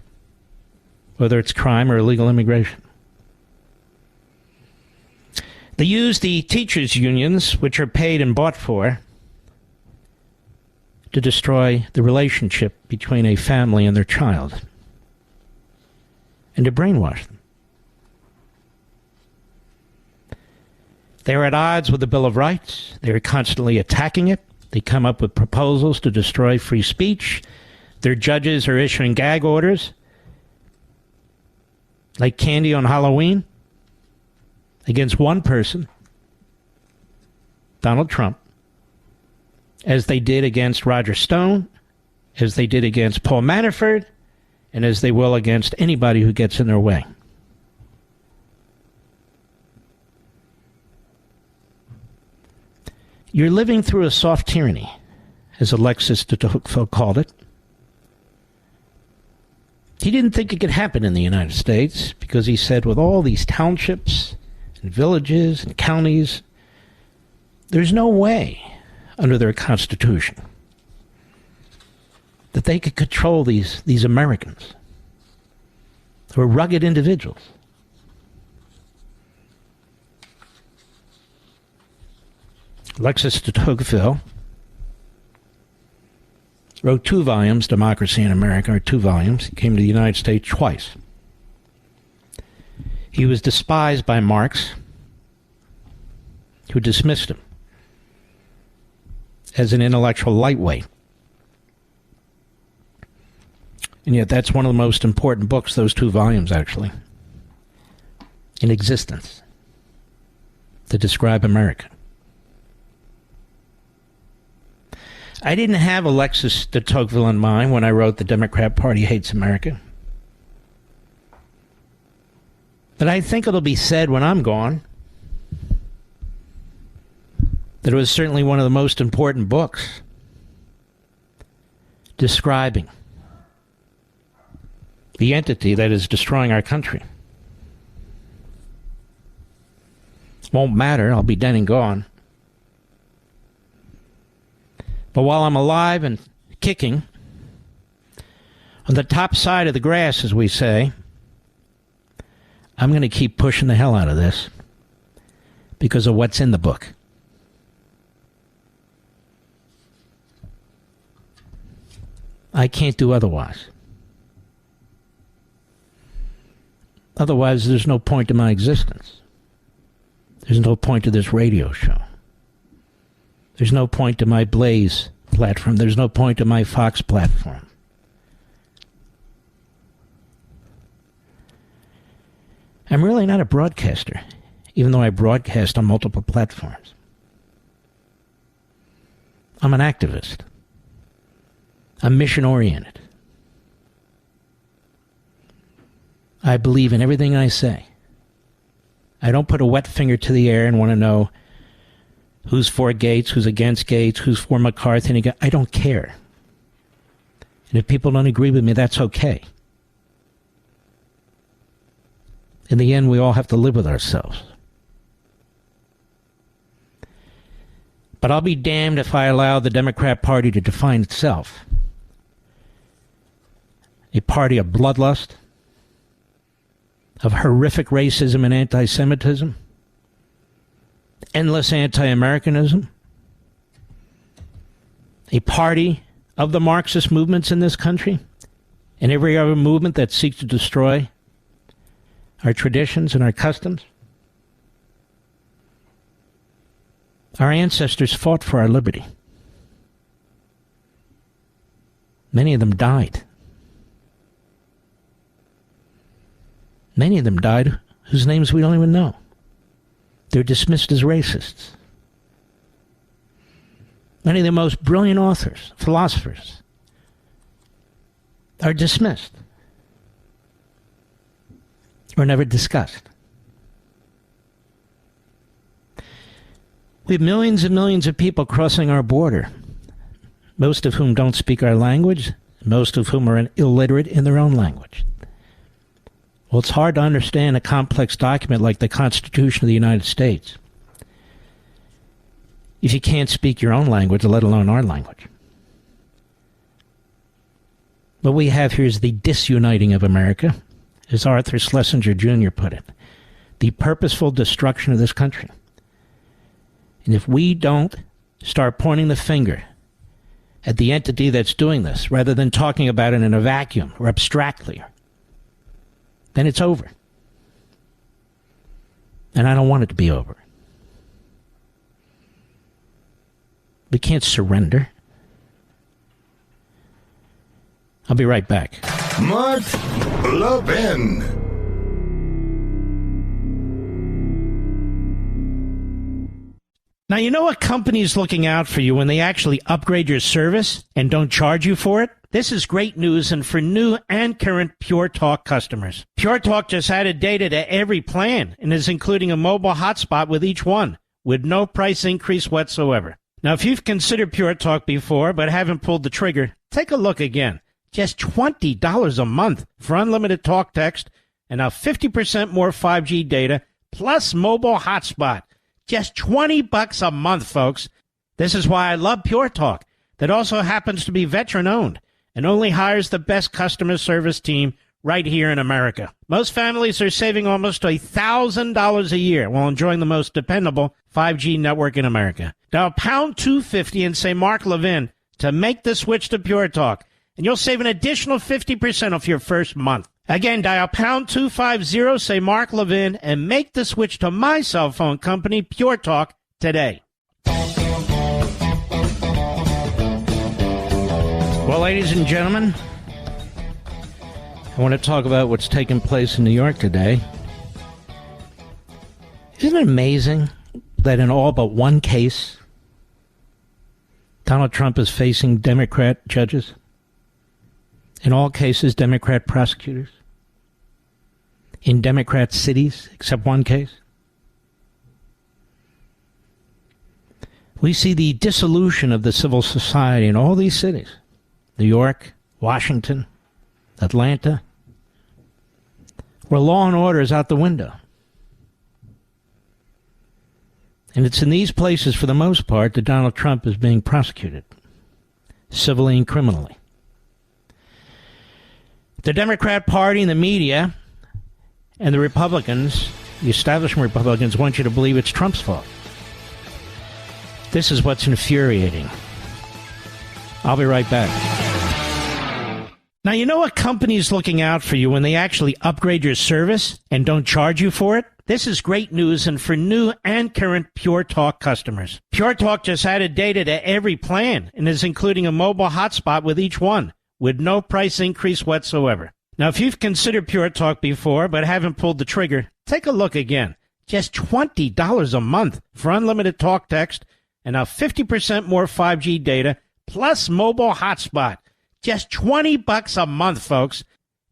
whether it's crime or illegal immigration. They use the teachers' unions, which are paid and bought for, to destroy the relationship between a family and their child, and to brainwash them. They are at odds with the Bill of Rights. They are constantly attacking it. They come up with proposals to destroy free speech. Their judges are issuing gag orders like candy on Halloween against one person, Donald Trump, as they did against Roger Stone, as they did against Paul Manafort, and as they will against anybody who gets in their way. You're living through a soft tyranny, as Alexis de Tocqueville called it. He didn't think it could happen in the United States because he said with all these townships and villages and counties, there's no way under their constitution that they could control these Americans who are rugged individuals. Alexis de Tocqueville wrote 2 volumes, Democracy in America, or 2 volumes. He came to the United States twice. He was despised by Marx, who dismissed him as an intellectual lightweight. And yet that's one of the most important books, those 2 volumes actually, in existence, to describe America. I didn't have Alexis de Tocqueville in mind when I wrote The Democrat Party Hates America. But I think it'll be said when I'm gone that it was certainly one of the most important books describing the entity that is destroying our country. Won't matter, I'll be dead and gone. But while I'm alive and kicking, on the top side of the grass, as we say, I'm going to keep pushing the hell out of this because of what's in the book. I can't do otherwise. Otherwise, there's no point to my existence. There's no point to this radio show. There's no point to my Blaze platform. There's no point to my Fox platform. I'm really not a broadcaster, even though I broadcast on multiple platforms. I'm an activist. I'm mission-oriented. I believe in everything I say. I don't put a wet finger to the air and want to know who's for Gaetz, who's against Gaetz, who's for McCarthy. I don't care. And if people don't agree with me, that's okay. In the end, we all have to live with ourselves. But I'll be damned if I allow the Democrat Party to define itself a party of bloodlust, of horrific racism and anti-Semitism, endless anti-Americanism, a party of the Marxist movements in this country, and every other movement that seeks to destroy our traditions and our customs. Our ancestors fought for our liberty. Many of them died. Many of them died whose names we don't even know. They're dismissed as racists. Many of the most brilliant authors, philosophers, are dismissed or never discussed. We have millions and millions of people crossing our border, most of whom don't speak our language, most of whom are illiterate in their own language. Well, it's hard to understand a complex document like the Constitution of the United States if you can't speak your own language, let alone our language. What we have here is the disuniting of America, as Arthur Schlesinger Jr. put it, the purposeful destruction of this country. And if we don't start pointing the finger at the entity that's doing this, rather than talking about it in a vacuum or abstractly, then it's over. And I don't want it to be over. We can't surrender. I'll be right back. Mark Levin. Now, you know a company's looking out for you when they actually upgrade your service and don't charge you for it? This is great news, and for new and current Pure Talk customers. Pure Talk just added data to every plan and is including a mobile hotspot with each one, with no price increase whatsoever. Now, if you've considered Pure Talk before but haven't pulled the trigger, take a look again. Just $20 a month for unlimited talk text and now 50% more 5G data plus mobile hotspot. Just $20 a month, folks. This is why I love Pure Talk, that also happens to be veteran-owned and only hires the best customer service team right here in America. Most families are saving almost $1,000 a year while enjoying the most dependable 5G network in America. Dial pound 250 and say Mark Levin to make the switch to Pure Talk, and you'll save an additional 50% off your first month. Again, dial pound 250, say Mark Levin, and make the switch to my cell phone company, Pure Talk, today. Well, ladies and gentlemen, I want to talk about what's taking place in New York today. Isn't it amazing that in all but one case, Donald Trump is facing Democrat judges? In all cases, Democrat prosecutors? In Democrat cities, except one case? We see the dissolution of the civil society in all these cities. New York, Washington, Atlanta, where law and order is out the window. And it's in these places, for the most part, that Donald Trump is being prosecuted, civilly and criminally. The Democrat Party and the media and the Republicans, the establishment Republicans, want you to believe it's Trump's fault. This is what's infuriating. I'll be right back. Now, you know a company's looking out for you when they actually upgrade your service and don't charge you for it? This is great news, and for new and current Pure Talk customers. Pure Talk just added data to every plan and is including a mobile hotspot with each one, with no price increase whatsoever. Now, if you've considered Pure Talk before but haven't pulled the trigger, take a look again. Just $20 a month for unlimited talk text and now 50% more 5G data plus mobile hotspot. Just $20 a month, folks.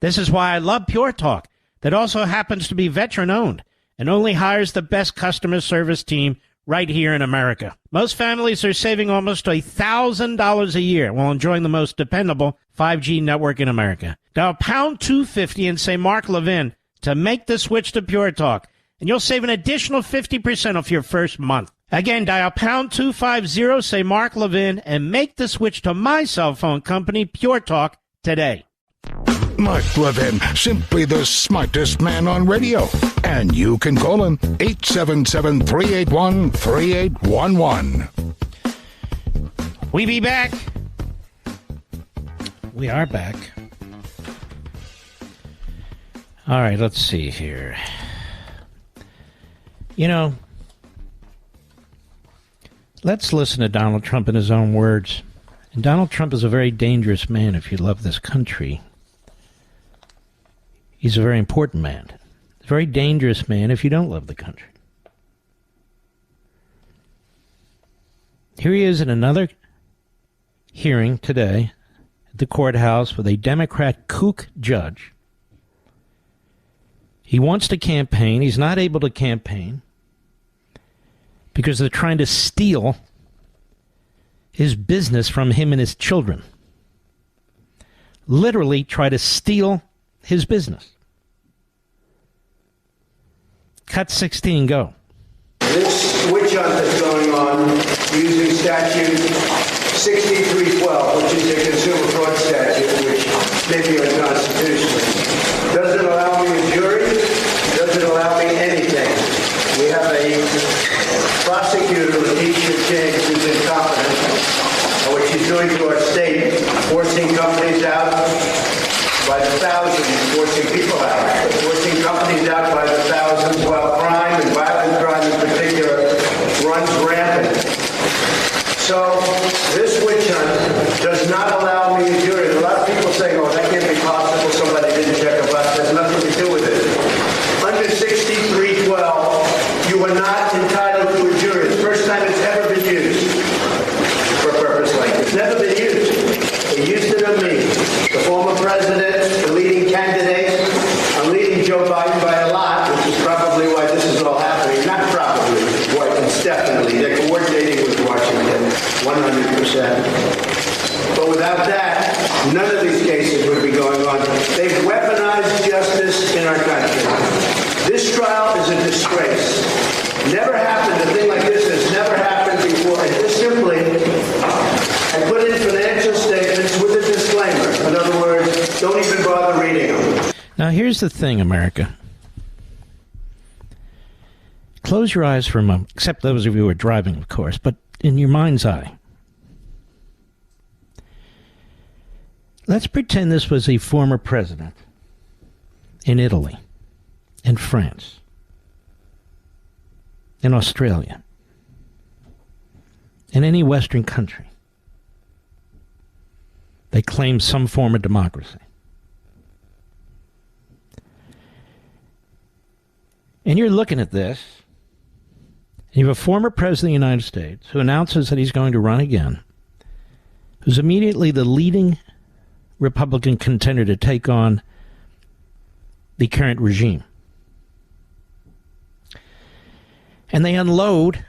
This is why I love Pure Talk, that also happens to be veteran-owned and only hires the best customer service team right here in America. Most families are saving almost $1,000 a year while enjoying the most dependable 5G network in America. Dial pound 250 and say Mark Levin to make the switch to Pure Talk, and you'll save an additional 50% off your first month. Again, dial pound 250, say Mark Levin, and make the switch to my cell phone company, Pure Talk, today. Mark Levin, simply the smartest man on radio. And you can call him 877-381-3811. We be back. We are back. All right, let's see here. You know, let's listen to Donald Trump in his own words. And Donald Trump is a very dangerous man if you love this country. He's a very important man. He's a very dangerous man if you don't love the country. Here he is in another hearing today at the courthouse with a Democrat kook judge. He wants to campaign. He's not able to campaign because they're trying to steal his business from him and his children. Literally try to steal his business. Cut 16, go. This witch hunt that's going on using statute 6312, which is a consumer fraud statute, which may be unconstitutional, doesn't allow me a jury, doesn't allow me anything. We have a prosecutor, Letitia James, who's incompetent, and what she's doing to our state, forcing companies out by the thousands, forcing people out, forcing companies out by the thousands, while crime and violent crime in particular runs rampant. So this witch hunt does not allow me a jury. A lot of people say, oh, that can't be possible. Somebody didn't check a box. There's nothing to do with it. Under 6312, you are not entitled to a jury. It's the first time it's ever been used for a purpose like this. It's never been used. They used it on me. The former president, the leading candidate. I'm leading Joe Biden by a lot, which is probably why this is all happening. Not probably, it's definitely. They're coordinating with Washington, 100%. But without that, none of these cases would be going on. They've weaponized justice in our country. This trial is a disgrace. Never happened. A thing like this has never happened before. And just simply, I put in financial statements with a disclaimer. In other words, don't even bother reading them. Now, here's the thing, America. Close your eyes for a moment, except those of you who are driving, of course, but in your mind's eye. Let's pretend this was a former president in Italy, in France, in Australia, in any Western country. They claim some form of democracy. And you're looking at this, and you have a former president of the United States who announces that he's going to run again, who's immediately the leading Republican contender to take on the current regime. And they unload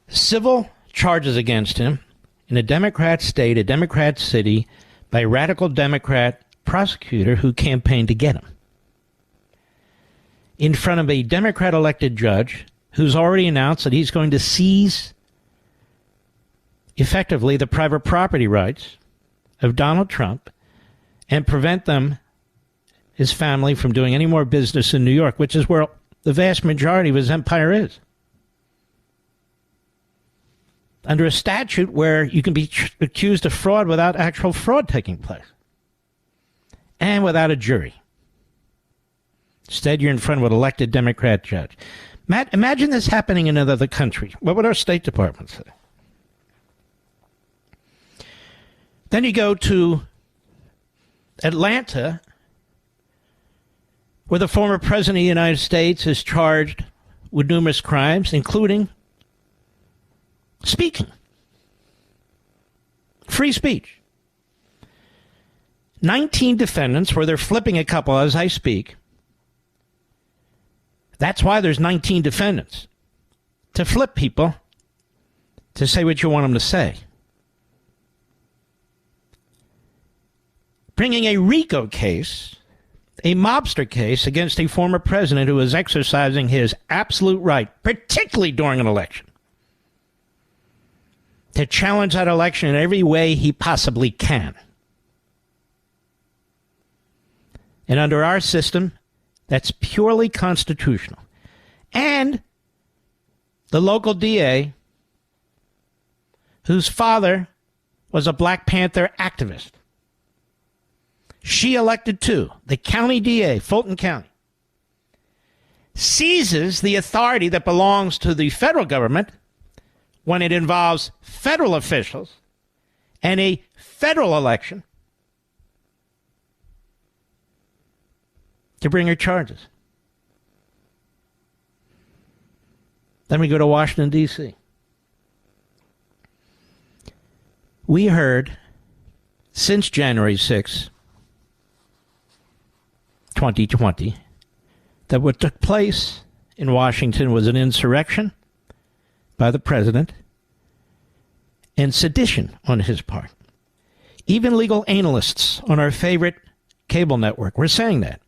civil charges against him in a Democrat state, a Democrat city, by a radical Democrat prosecutor who campaigned to get him, in front of a Democrat-elected judge who's already announced that he's going to seize, effectively, the private property rights of Donald Trump and prevent them, his family, from doing any more business in New York, which is where the vast majority of his empire is. Under a statute where you can be accused of fraud without actual fraud taking place and without a jury. Instead, you're in front of an elected Democrat judge. Matt, imagine this happening in another country. What would our State Department say? Then you go to Atlanta, where the former president of the United States is charged with numerous crimes, including speaking. Free speech. 19 defendants, where they're flipping a couple as I speak. That's why there's 19 defendants. To flip people, to say what you want them to say. Bringing a RICO case, a mobster case, against a former president who is exercising his absolute right, particularly during an election, to challenge that election in every way he possibly can. And under our system, that's purely constitutional. And the local DA, whose father was a Black Panther activist, she elected to, the county DA, Fulton County, seizes the authority that belongs to the federal government when it involves federal officials and a federal election to bring her charges. Then we go to Washington, D.C. We heard since January 6, 2020, that what took place in Washington was an insurrection by the president and sedition on his part. Even legal analysts on our favorite cable network were saying that.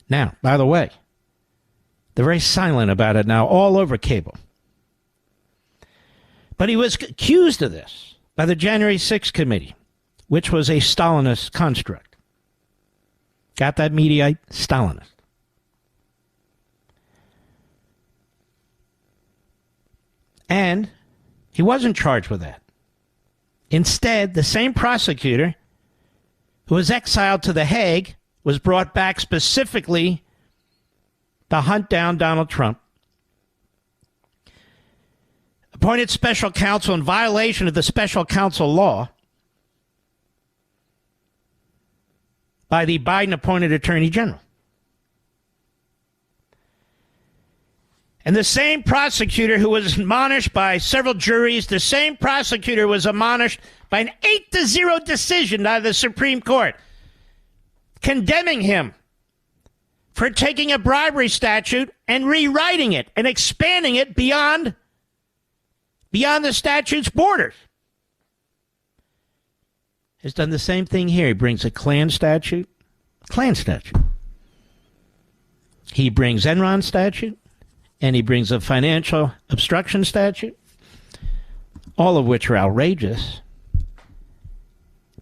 Now, by the way, they're very silent about it now all over cable. But he was accused of this by the January 6th committee, which was a Stalinist construct. Got that, Mediaite? Stalinist. And he wasn't charged with that. Instead, the same prosecutor who was exiled to The Hague was brought back specifically to hunt down Donald Trump. Appointed special counsel in violation of the special counsel law by the Biden-appointed Attorney General. And the same prosecutor who was admonished by several juries, the same prosecutor was admonished by an 8-0 decision out of the Supreme Court, condemning him for taking a bribery statute and rewriting it and expanding it beyond the statute's borders. Has done the same thing here. He brings a Klan statute. He brings Enron statute. And he brings a financial obstruction statute, all of which are outrageous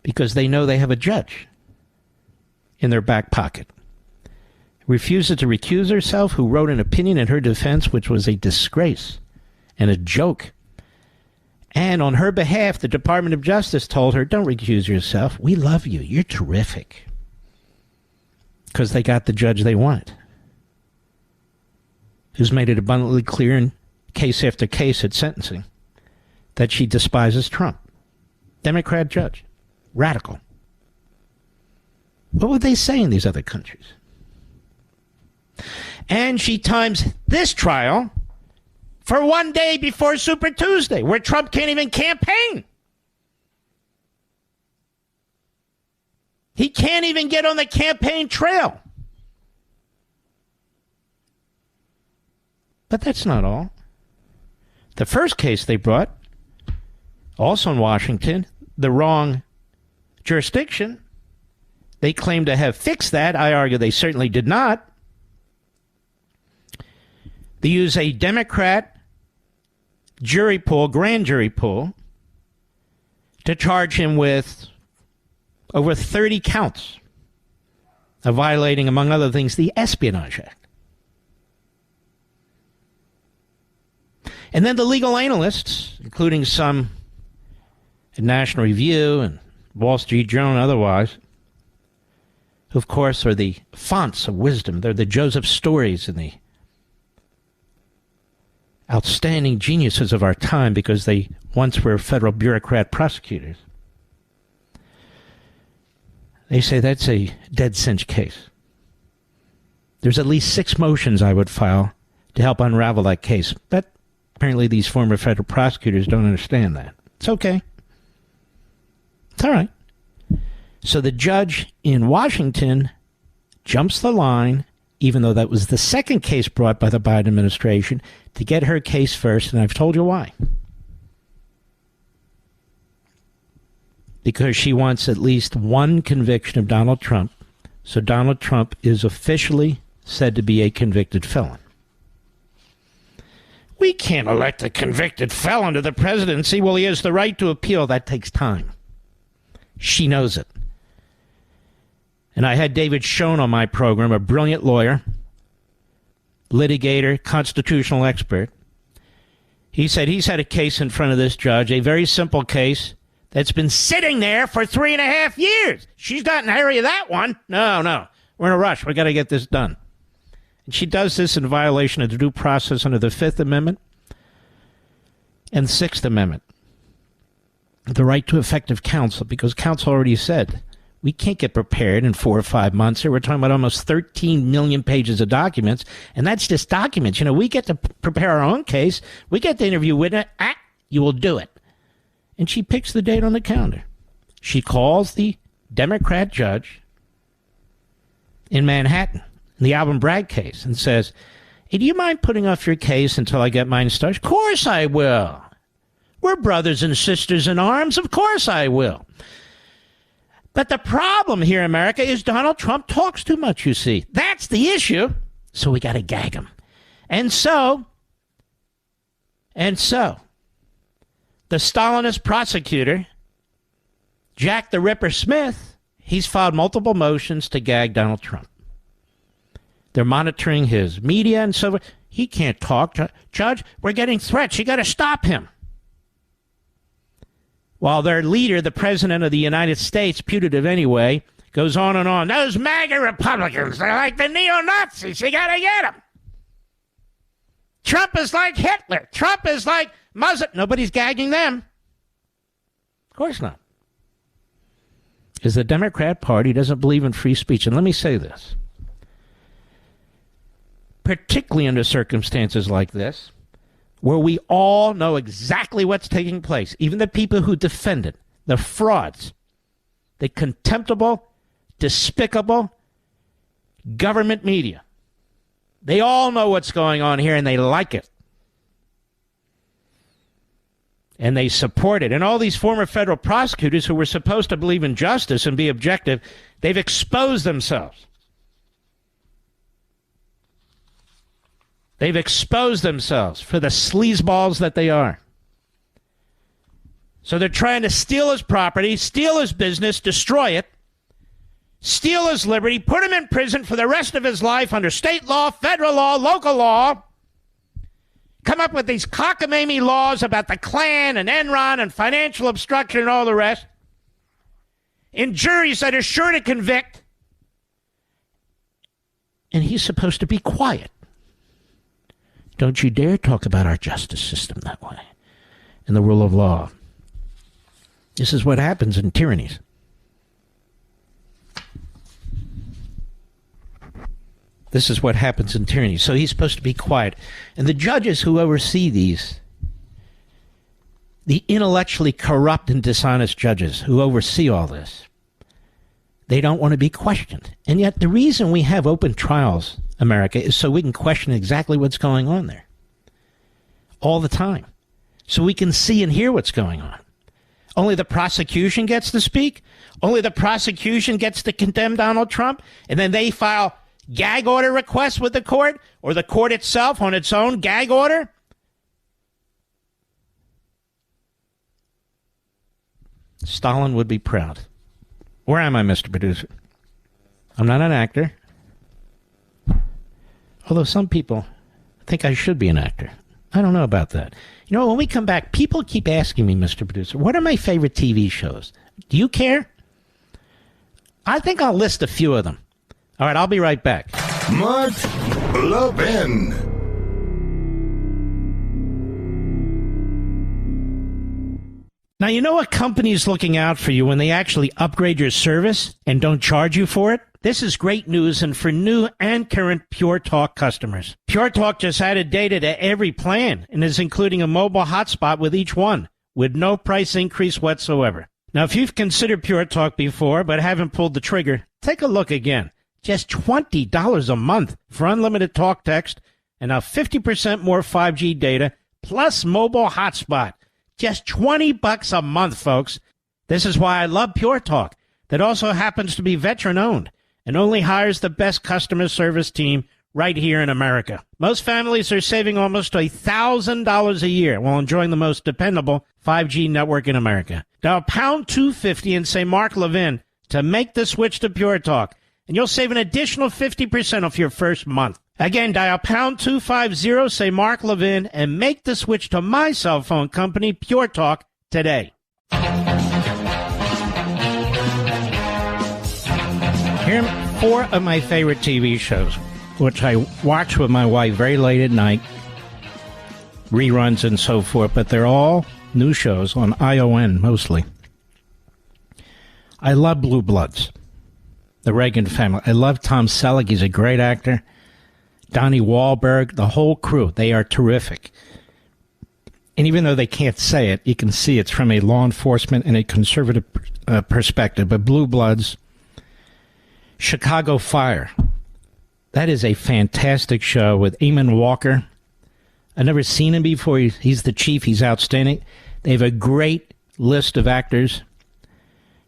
because they know they have a judge in their back pocket. Refuses to recuse herself, who wrote an opinion in her defense, which was a disgrace and a joke. And on her behalf, the Department of Justice told her, don't recuse yourself. We love you. You're terrific. Because they got the judge they wanted, who's made it abundantly clear in case after case at sentencing that she despises Trump. Democrat judge. Radical. What would they say in these other countries? And she times this trial for one day before Super Tuesday, where Trump can't even campaign. He can't even get on the campaign trail. But that's not all. The first case they brought, also in Washington, the wrong jurisdiction. They claim to have fixed that. I argue they certainly did not. They use a Democrat jury pool, grand jury pool, to charge him with over 30 counts of violating, among other things, the Espionage Act. And then the legal analysts, including some at National Review and Wall Street Journal and otherwise, who, of course, are the fonts of wisdom. They're the Joseph Stories and the outstanding geniuses of our time because they once were federal bureaucrat prosecutors. They say that's a dead cinch case. There's at least 6 motions I would file to help unravel that case. But apparently these former federal prosecutors don't understand that. It's okay. It's all right. So the judge in Washington jumps the line, even though that was the second case brought by the Biden administration, to get her case first, and I've told you why. Because she wants at least one conviction of Donald Trump, so Donald Trump is officially said to be a convicted felon. We can't elect a convicted felon to the presidency. Well, he has the right to appeal. That takes time. She knows it. And I had David Schoen on my program, a brilliant lawyer, litigator, constitutional expert. He said he's had a case in front of this judge, a very simple case that's been sitting there for 3.5 years. She's not in a hurry of that one. No. We're in a rush. We got to get this done. And she does this in violation of the due process under the Fifth Amendment and Sixth Amendment. The right to effective counsel, because counsel already said we can't get prepared in 4 or 5 months. Here we're talking about almost 13 million pages of documents, and that's just documents. You know, we get to prepare our own case. We get to interview witness. You will do it. And she picks the date on the calendar. She calls the Democrat judge in Manhattan, in the Alvin Bragg case, and says, hey, do you mind putting off your case until I get mine started? Of course I will. We're brothers and sisters in arms. Of course I will. But the problem here in America is Donald Trump talks too much, you see. That's the issue. So we got to gag him. And so, the Stalinist prosecutor, Jack the Ripper Smith, he's filed multiple motions to gag Donald Trump. They're monitoring his media and so forth. He can't talk. Judge, we're getting threats. You got to stop him. While their leader, the President of the United States, putative anyway, goes on and on. Those MAGA Republicans, they're like the neo-Nazis. You got to get them. Trump is like Hitler. Trump is like Muslim. Nobody's gagging them. Of course not. Because the Democrat Party doesn't believe in free speech. And let me say this. Particularly under circumstances like this, where we all know exactly what's taking place, even the people who defend it, the frauds, the contemptible, despicable government media. They all know what's going on here, and they like it. And they support it. And all these former federal prosecutors who were supposed to believe in justice and be objective, they've exposed themselves. They've exposed themselves for the sleazeballs that they are. So they're trying to steal his property, steal his business, destroy it, steal his liberty, put him in prison for the rest of his life under state law, federal law, local law, come up with these cockamamie laws about the Klan and Enron and financial obstruction and all the rest, in juries that are sure to convict, and he's supposed to be quiet. Don't you dare talk about our justice system that way and the rule of law. This is what happens in tyrannies. This is what happens in tyrannies. So he's supposed to be quiet. And the judges who oversee these, the intellectually corrupt and dishonest judges who oversee all this, they don't want to be questioned. And yet the reason we have open trials, America, is so we can question exactly what's going on there all the time. So we can see and hear what's going on. Only the prosecution gets to speak. Only the prosecution gets to condemn Donald Trump. And then they file gag order requests with the court, or the court itself on its own gag order. Stalin would be proud. Where am I, Mr. Producer? I'm not an actor. Although some people think I should be an actor. I don't know about that. You know, when we come back, people keep asking me, Mr. Producer, what are my favorite TV shows? Do you care? I think I'll list a few of them. All right, I'll be right back. Mark Levin. Now, you know a company's looking out for you when they actually upgrade your service and don't charge you for it? This is great news, and for new and current Pure Talk customers. Pure Talk just added data to every plan and is including a mobile hotspot with each one, with no price increase whatsoever. Now, if you've considered Pure Talk before but haven't pulled the trigger, take a look again. Just $20 a month for unlimited talk text and now 50% more 5G data plus mobile hotspot. Just $20 a month, folks. This is why I love Pure Talk, that also happens to be veteran-owned and only hires the best customer service team right here in America. Most families are saving almost $1,000 a year while enjoying the most dependable 5G network in America. Dial pound 250 and say Mark Levin to make the switch to Pure Talk, and you'll save an additional 50% off your first month. Again, dial pound 250, say Mark Levin, and make the switch to my cell phone company, Pure Talk, today. Here are 4 of my favorite TV shows, which I watch with my wife very late at night, reruns and so forth, but they're all new shows on ION mostly. I love Blue Bloods, the Reagan family. I love Tom Selleck. He's a great actor. Donnie Wahlberg, the whole crew, they are terrific. And even though they can't say it, you can see it's from a law enforcement and a conservative perspective. But Blue Bloods, Chicago Fire, that is a fantastic show with Eamon Walker. I've never seen him before. He's the chief. He's outstanding. They have a great list of actors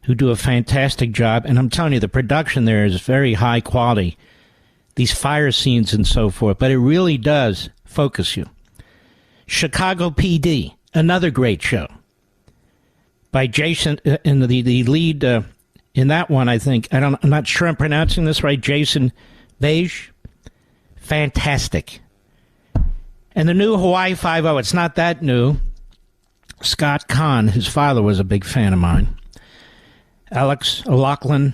who do a fantastic job. And I'm telling you, the production there is very high quality. These fire scenes and so forth. But it really does focus you. Chicago PD, another great show. By Jason, and the lead in that one, I think, I'm not sure I'm pronouncing this right, Jason Beige. Fantastic. And the new Hawaii Five-0, it's not that new. Scott Kahn, his father was a big fan of mine. Alex O'Loughlin,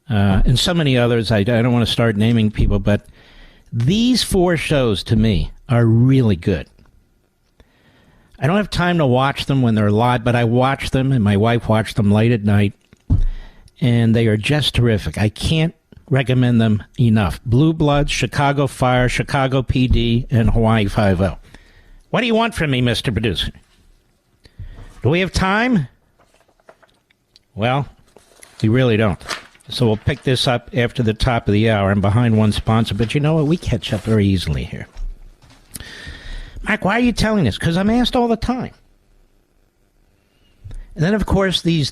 and so many others. I don't want to start naming people, but these 4 shows, to me, are really good. I don't have time to watch them when they're live, but I watch them, and my wife watched them late at night, and they are just terrific. I can't recommend them enough. Blue Bloods, Chicago Fire, Chicago PD, and Hawaii Five-0. What do you want from me, Mr. Producer? Do we have time? Well, we really don't. So we'll pick this up after the top of the hour. I'm behind one sponsor, but you know what? We catch up very easily here. Mark, why are you telling this? Because I'm asked all the time. And then, of course, the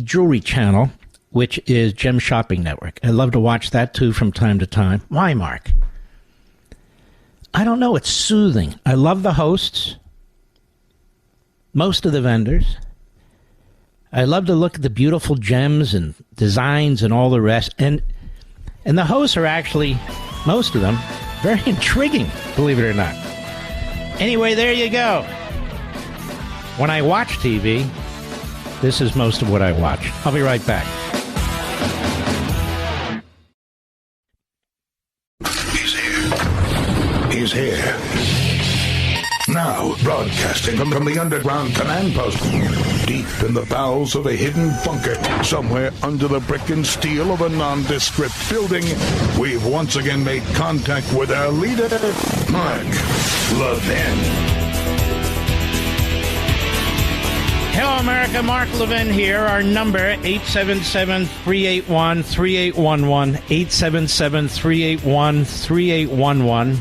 Jewelry Channel, which is Gem Shopping Network. I love to watch that, too, from time to time. Why, Mark? I don't know. It's soothing. I love the hosts, most of the vendors. I love to look at the beautiful gems and designs and all the rest. And the hosts are actually, most of them, very intriguing, believe it or not. Anyway, there you go. When I watch TV, this is most of what I watch. I'll be right back. He's here. He's here. Now, broadcasting from the underground command post, deep in the bowels of a hidden bunker, somewhere under the brick and steel of a nondescript building, we've once again made contact with our leader, Mark Levin. Hello, America. Mark Levin here. Our number, 877-381-3811, 877-381-3811.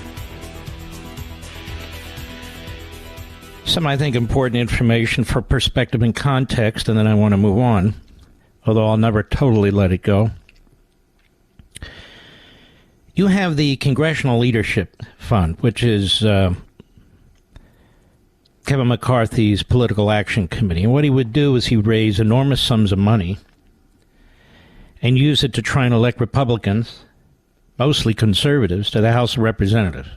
Some, I think, important information for perspective and context, and then I want to move on, although I'll never totally let it go. You have the Congressional Leadership Fund, which is Kevin McCarthy's Political Action Committee. And what he would do is he would raise enormous sums of money and use it to try and elect Republicans, mostly conservatives, to the House of Representatives.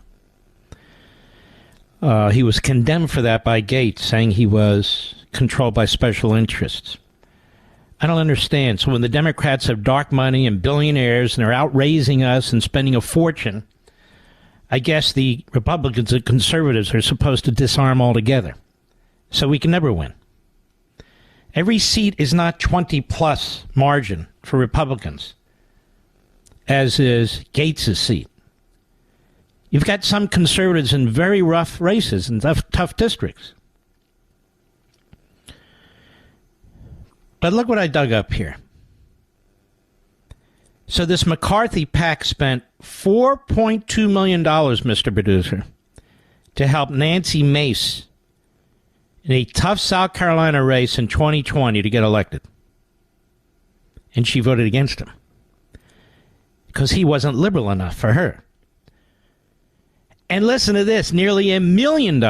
He was condemned for that by Gaetz, saying he was controlled by special interests. I don't understand. So when the Democrats have dark money and billionaires and they're out raising us and spending a fortune, I guess the Republicans and conservatives are supposed to disarm altogether. So we can never win. Every seat is not 20-plus margin for Republicans, as is Gaetz's seat. You've got some conservatives in very rough races and tough districts. But look what I dug up here. So this McCarthy PAC spent $4.2 million, Mr. Producer, to help Nancy Mace in a tough South Carolina race in 2020 to get elected. And she voted against him because he wasn't liberal enough for her. And listen to this, nearly $1 million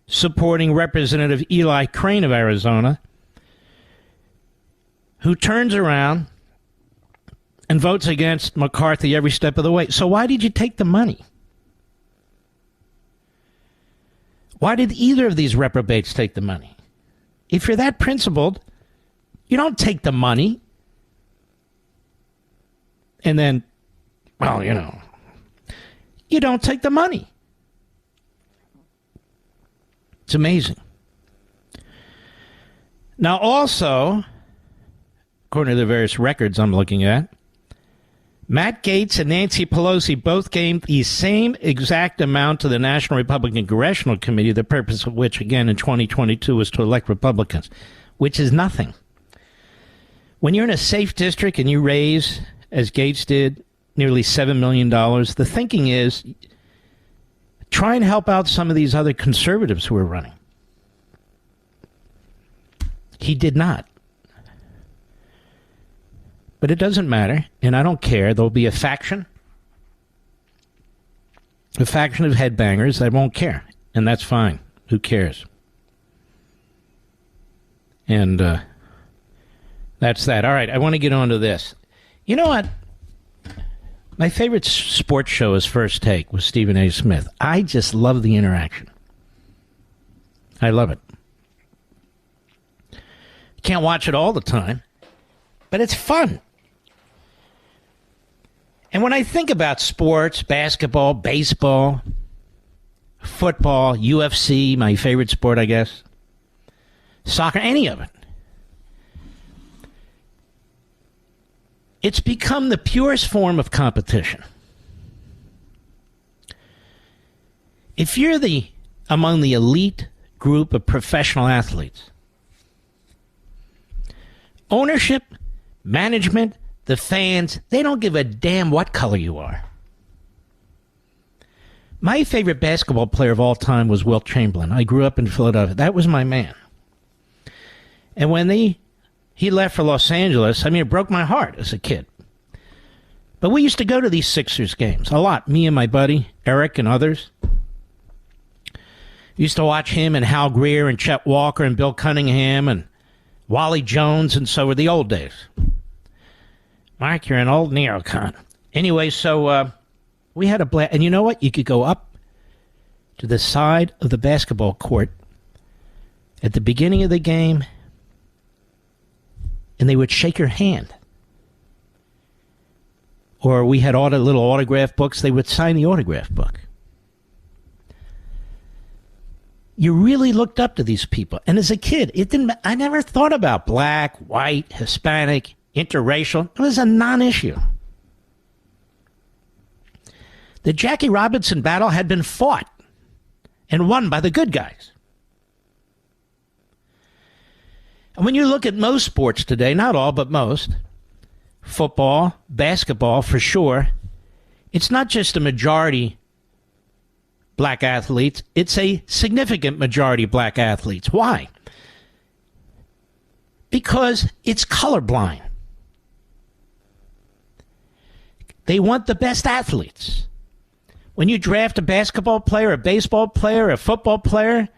supporting Representative Eli Crane of Arizona, who turns around and votes against McCarthy every step of the way. So why did you take the money? Why did either of these reprobates take the money? If you're that principled, you don't take the money. And then, well, you don't take the money. It's amazing. Now, also, according to the various records I'm looking at, Matt Gaetz and Nancy Pelosi both gave the same exact amount to the National Republican Congressional Committee, the purpose of which, again, in 2022 was to elect Republicans, which is nothing. When you're in a safe district and you raise, as Gaetz did, nearly $7 million, the thinking is try and help out some of these other conservatives who are running. He did not. But it doesn't matter, and I don't care. There'll be a faction of headbangers that won't care, and that's fine. Who cares? And that's that. All right, I want to get on to this. You know what? My favorite sports show is First Take with Stephen A. Smith. I just love the interaction. I love it. Can't watch it all the time, but it's fun. And when I think about sports, basketball, baseball, football, UFC, my favorite sport, I guess, soccer, any of it, it's become the purest form of competition. If you're among the elite group of professional athletes, ownership, management, the fans, they don't give a damn what color you are. My favorite basketball player of all time was Wilt Chamberlain. I grew up in Philadelphia. That was my man. And when he left for Los Angeles, it broke my heart as a kid. But we used to go to these Sixers games a lot, me and my buddy, Eric, and others. We used to watch him and Hal Greer and Chet Walker and Bill Cunningham and Wally Jones, and so were the old days. Mark, you're an old neocon. Anyway, so we had a blast. And you know what? You could go up to the side of the basketball court at the beginning of the game, and they would shake your hand. Or we had all the little autograph books. They would sign the autograph book. You really looked up to these people. And as a kid, I never thought about black, white, Hispanic, interracial. It was a non-issue. The Jackie Robinson battle had been fought and won by the good guys. And when you look at most sports today, not all, but most, football, basketball for sure, it's not just a majority black athletes, it's a significant majority black athletes. Why? Because it's colorblind. They want the best athletes. When you draft a basketball player, a baseball player, a football player,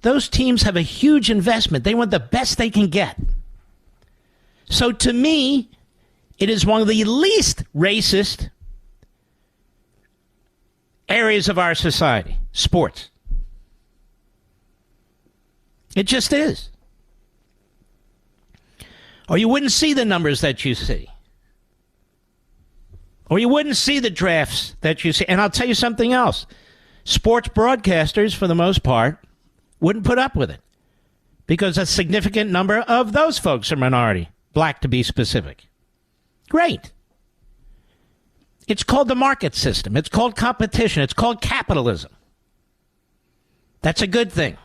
those teams have a huge investment. They want the best they can get. So to me, it is one of the least racist areas of our society, sports. It just is. Or you wouldn't see the numbers that you see. Or you wouldn't see the drafts that you see. And I'll tell you something else. Sports broadcasters, for the most part, wouldn't put up with it. Because a significant number of those folks are minority, black to be specific. Great. It's called the market system. It's called competition. It's called capitalism. That's a good thing.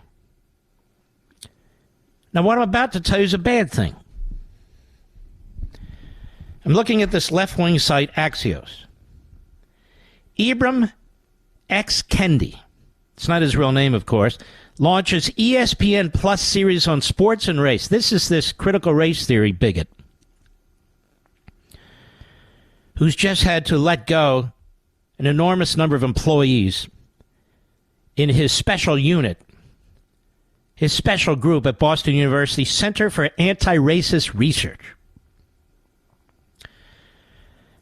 Now, what I'm about to tell you is a bad thing. I'm looking at this left-wing site, Axios. Ibram X. Kendi, it's not his real name, of course, launches ESPN Plus series on sports and race. This is this critical race theory bigot who's just had to let go an enormous number of employees in his special unit, his special group at Boston University Center for Anti-Racist Research.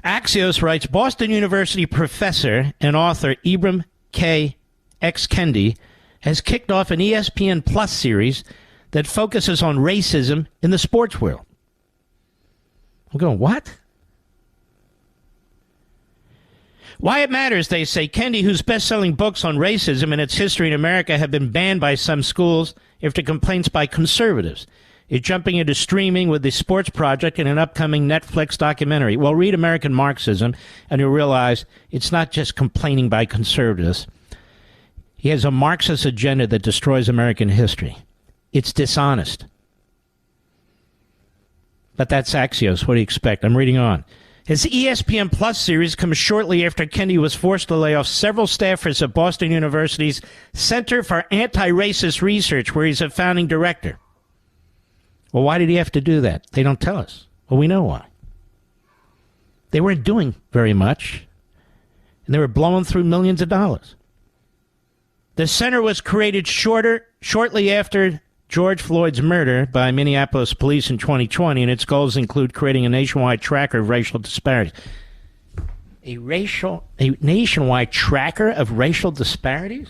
Axios writes, Boston University professor and author Ibram K. X. Kendi has kicked off an ESPN Plus series that focuses on racism in the sports world. I'm going, what? Why it matters, they say. Kendi, whose best-selling books on racism and its history in America have been banned by some schools after complaints by conservatives, is jumping into streaming with the Sports Project and an upcoming Netflix documentary. Well, read American Marxism, and you'll realize it's not just complaining by conservatives. He has a Marxist agenda that destroys American history. It's dishonest. But that's Axios. What do you expect? I'm reading on. His ESPN Plus series comes shortly after Kendi was forced to lay off several staffers at Boston University's Center for Anti-Racist Research, where he's a founding director. Well, why did he have to do that? They don't tell us. Well, we know why. They weren't doing very much, and they were blowing through millions of dollars. The center was created shortly after George Floyd's murder by Minneapolis police in 2020, and its goals include creating a nationwide tracker of racial disparities. A nationwide tracker of racial disparities?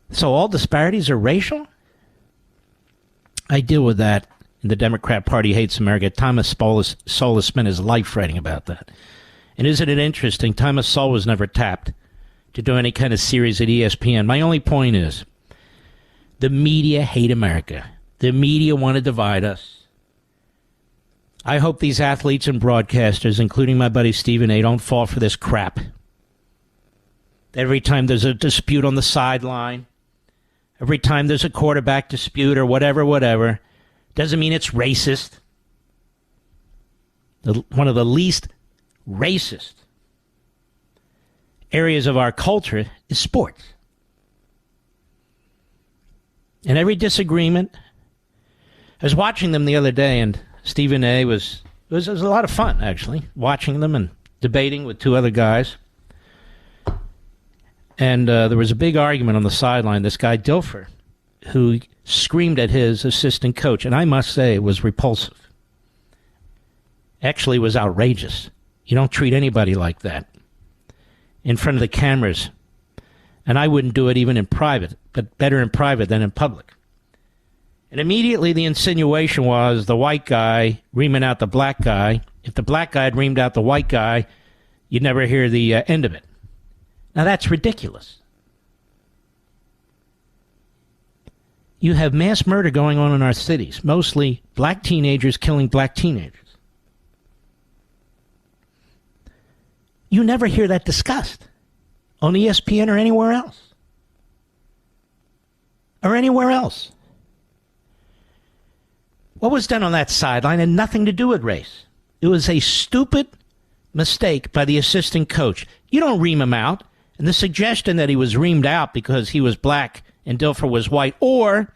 So all disparities are racial? I deal with that in The Democrat Party Hates America. Thomas Sowell has spent his life writing about that. And isn't it interesting? Thomas Sowell was never tapped to do any kind of series at ESPN. My only point is, the media hate America. The media want to divide us. I hope these athletes and broadcasters, including my buddy Stephen A., don't fall for this crap. Every time there's a dispute on the sideline, every time there's a quarterback dispute or whatever, doesn't mean it's racist. One of the least racist areas of our culture is sports. And every disagreement, I was watching them the other day, and Stephen A. it was a lot of fun, actually, watching them and debating with two other guys. And there was a big argument on the sideline. This guy, Dilfer, who screamed at his assistant coach, and I must say it was repulsive. Actually, it was outrageous. You don't treat anybody like that in front of the cameras. And I wouldn't do it even in private, but better in private than in public. And immediately the insinuation was the white guy reaming out the black guy. If the black guy had reamed out the white guy, you'd never hear the end of it. Now that's ridiculous. You have mass murder going on in our cities, mostly black teenagers killing black teenagers. You never hear that discussed on ESPN or anywhere else. What was done on that sideline had nothing to do with race. It was a stupid mistake by the assistant coach. You don't ream him out. And the suggestion that he was reamed out because he was black and Dilfer was white, or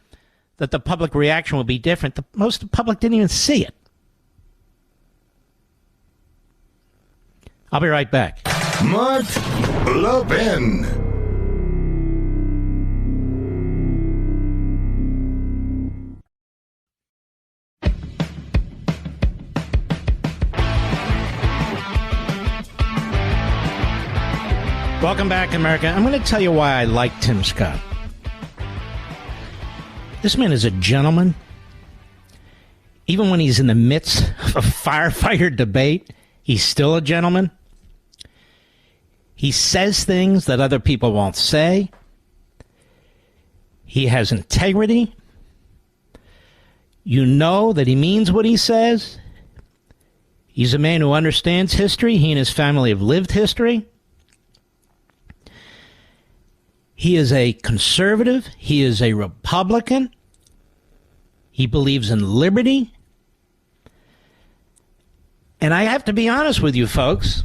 that the public reaction would be different, most of the public didn't even see it. I'll be right back. Mark Levin. Welcome back, America. I'm going to tell you why I like Tim Scott. This man is a gentleman. Even when he's in the midst of a firefighter debate, he's still a gentleman. He says things that other people won't say. He has integrity. You know that he means what he says. He's a man who understands history. He and his family have lived history. He is a conservative. He is a Republican. He believes in liberty. And I have to be honest with you, folks.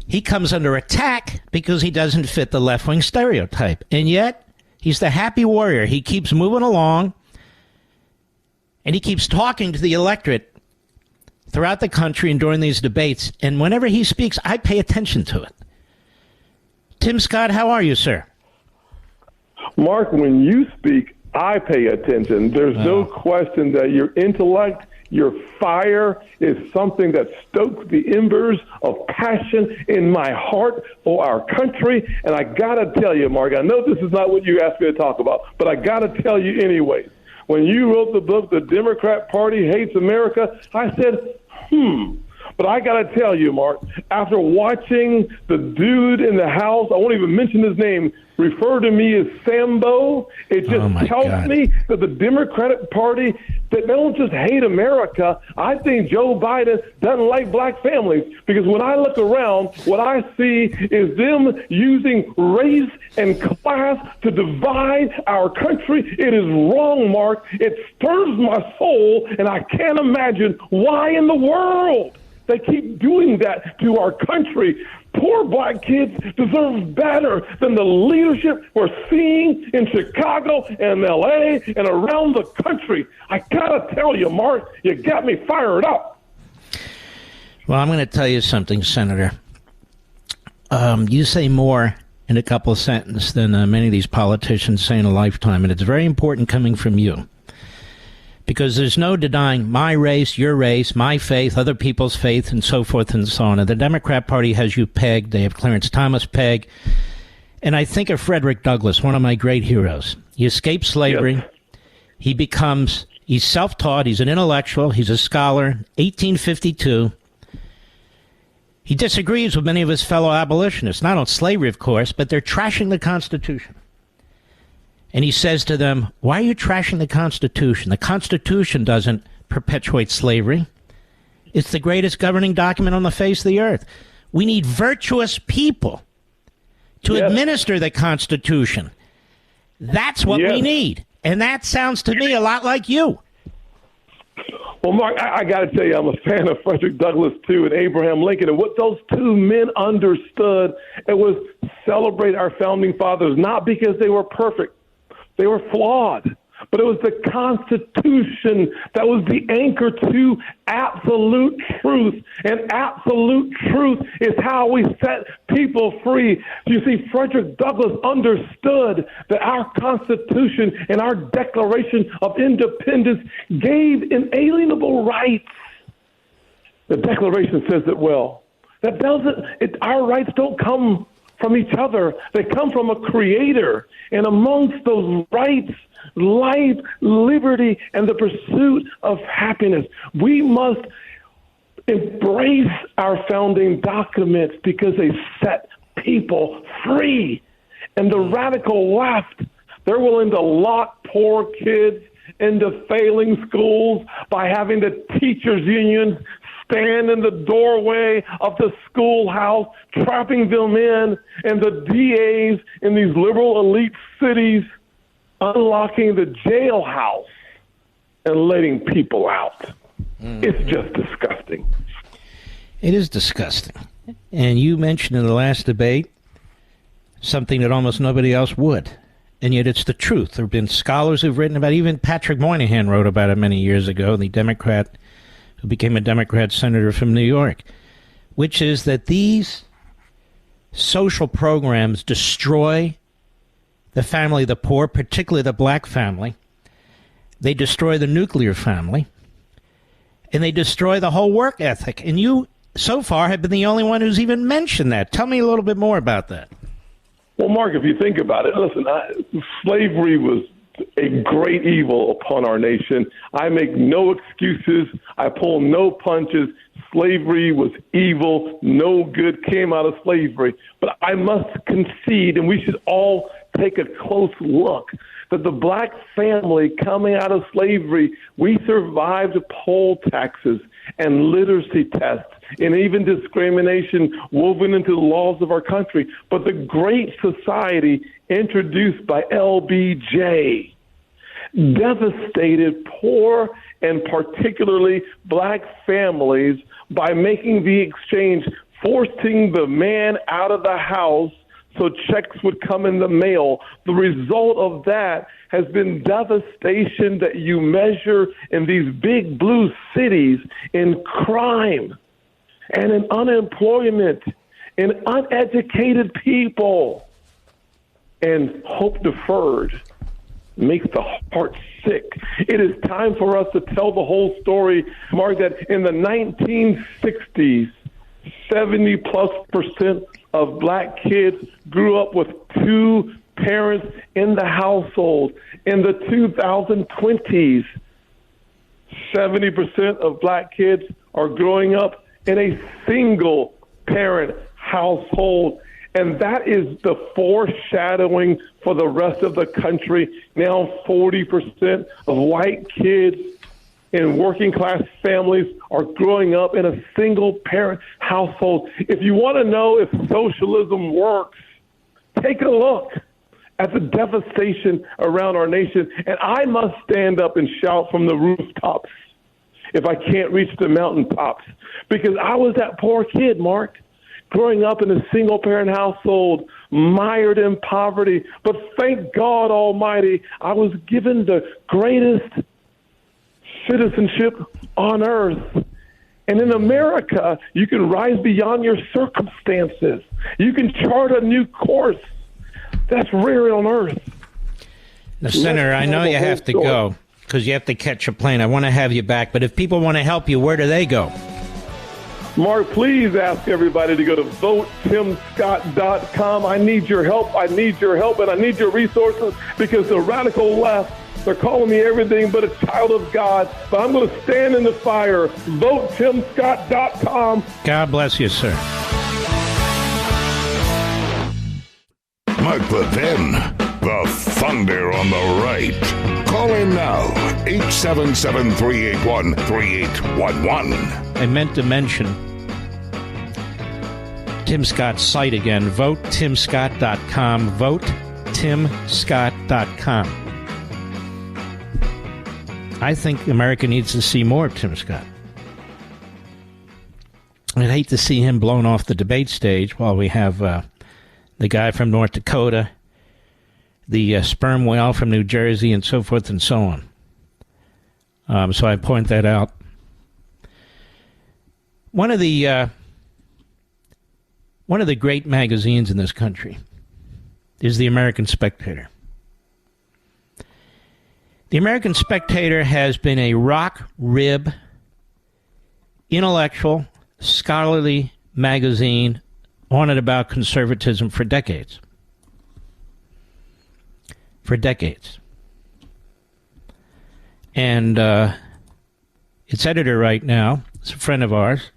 He comes under attack because he doesn't fit the left-wing stereotype. And yet, he's the happy warrior. He keeps moving along. And he keeps talking to the electorate throughout the country and during these debates. And whenever he speaks, I pay attention to it. Tim Scott, how are you, sir? Mark, when you speak, I pay attention. There's no question that your intellect, your fire is something that stokes the embers of passion in my heart for our country. And I got to tell you, Mark, I know this is not what you asked me to talk about, but I got to tell you anyways. When you wrote the book, The Democrat Party Hates America, I said, But But I got to tell you, Mark, after watching the dude in the House, I won't even mention his name, refer to me as Sambo, it just tells me that the Democratic Party, that they don't just hate America. I think Joe Biden doesn't like black families, because when I look around, what I see is them using race and class to divide our country. It is wrong, Mark. It stirs my soul, and I can't imagine why in the world they keep doing that to our country. Poor black kids deserve better than the leadership we're seeing in Chicago and L.A. and around the country. I gotta tell you, Mark, you got me fired up. Well, I'm going to tell you something, Senator. You say more in a couple of sentences than many of these politicians say in a lifetime, and it's very important coming from you. Because there's no denying my race, your race, my faith, other people's faith, and so forth and so on. And the Democrat Party has you pegged. They have Clarence Thomas pegged. And I think of Frederick Douglass, one of my great heroes. He escaped slavery. Yes. He's self-taught. He's an intellectual. He's a scholar. 1852. He disagrees with many of his fellow abolitionists, not on slavery, of course, but they're trashing the Constitution. And he says to them, why are you trashing the Constitution? The Constitution doesn't perpetuate slavery. It's the greatest governing document on the face of the earth. We need virtuous people to administer the Constitution. That's what we need. And that sounds to me a lot like you. Well, Mark, I got to tell you, I'm a fan of Frederick Douglass, too, and Abraham Lincoln. And what those two men understood, it was celebrate our founding fathers, not because they were perfect. They were flawed, but it was the Constitution that was the anchor to absolute truth, and absolute truth is how we set people free. You see, Frederick Douglass understood that our Constitution and our Declaration of Independence gave inalienable rights. The Declaration says it well. Our rights don't come from each other. They come from a creator. And amongst those rights, life, liberty, and the pursuit of happiness. We must embrace our founding documents because they set people free. And the radical left, they're willing to lock poor kids into failing schools by having the teachers' unions stand in the doorway of the schoolhouse, trapping them in, and the DAs in these liberal elite cities unlocking the jailhouse and letting people out. It's just disgusting. It is disgusting. And you mentioned in the last debate something that almost nobody else would. And yet it's the truth. There have been scholars who've written about it. Even Patrick Moynihan wrote about it many years ago, the Democrat who became a Democrat senator from New York, which is that these social programs destroy the family of the poor, particularly the black family. They destroy the nuclear family. And they destroy the whole work ethic. And you, so far, have been the only one who's even mentioned that. Tell me a little bit more about that. Well, Mark, if you think about it, listen, slavery was a great evil upon our nation. I make no excuses. I pull no punches. Slavery was evil. No good came out of slavery. But I must concede, and we should all take a close look, that the black family coming out of slavery, we survived poll taxes and literacy tests and even discrimination woven into the laws of our country. But the Great Society introduced by LBJ devastated poor and particularly black families by making the exchange, forcing the man out of the house so checks would come in the mail. The result of that has been devastation that you measure in these big blue cities in crime and in unemployment, in uneducated people. And hope deferred makes the heart sick. It is time for us to tell the whole story, Mark, that in the 1960s, 70+% of black kids grew up with two parents in the household. In the 2020s, 70% of black kids are growing up in a single parent household. And that is the foreshadowing for the rest of the country. Now 40% of white kids in working class families are growing up in a single parent household. If you want to know if socialism works, take a look at the devastation around our nation. And I must stand up and shout from the rooftops if I can't reach the mountaintops, because I was that poor kid, Mark, growing up in a single-parent household, mired in poverty. But thank God Almighty, I was given the greatest citizenship on earth. And in America, you can rise beyond your circumstances. You can chart a new course. That's rare on earth. Now, Senator, I know you have to go because you have to catch a plane. I want to have you back. But if people want to help you, where do they go? Mark, please ask everybody to go to votetimscott.com. I need your help. I need your help, and I need your resources, because the radical left, they're calling me everything but a child of God. But I'm going to stand in the fire. VoteTimScott.com. God bless you, sir. Mark Levin, the thunder on the right. Call in now, 877-381-3811. I meant to mention Tim Scott's site again, votetimscott.com, votetimscott.com. I think America needs to see more of Tim Scott. I'd hate to see him blown off the debate stage while we have the guy from North Dakota, the sperm whale from New Jersey, and so forth and so on. So I point that out. One of the great magazines in this country is the American Spectator. The American Spectator has been a rock rib, intellectual, scholarly magazine on and about conservatism for decades. For decades. And its editor right now is a friend of ours,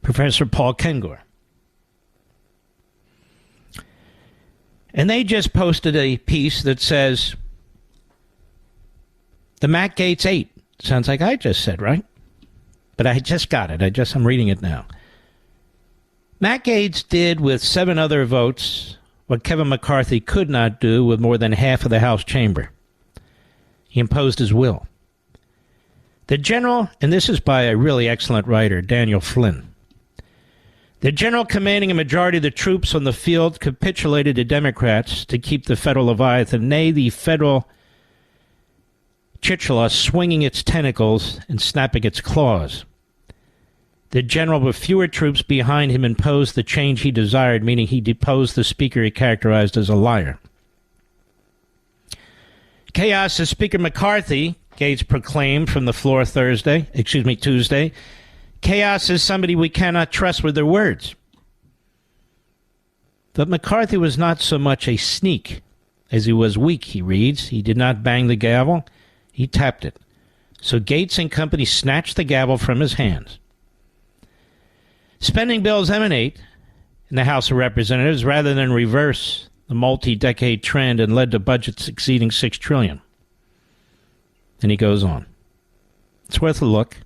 Professor Paul Kengor. And they just posted a piece that says, the Matt Gaetz 8. Sounds like I just said, right? But I just got it. I'm reading it now. Matt Gaetz did with 7 other votes what Kevin McCarthy could not do with more than half of the House chamber. He imposed his will. The general, and this is by a really excellent writer, Daniel Flynn, the general commanding a majority of the troops on the field capitulated to Democrats to keep the federal Leviathan, nay, the federal Chichela, swinging its tentacles and snapping its claws. The general, with fewer troops behind him, imposed the change he desired, meaning he deposed the speaker he characterized as a liar. Chaos as Speaker McCarthy, Gaetz proclaimed from the floor Tuesday. Chaos is somebody we cannot trust with their words. But McCarthy was not so much a sneak as he was weak, he reads. He did not bang the gavel. He tapped it. So Gaetz and company snatched the gavel from his hands. Spending bills emanate in the House of Representatives rather than reverse the multi-decade trend and led to budgets exceeding $6 trillion. And he goes on. It's worth a look.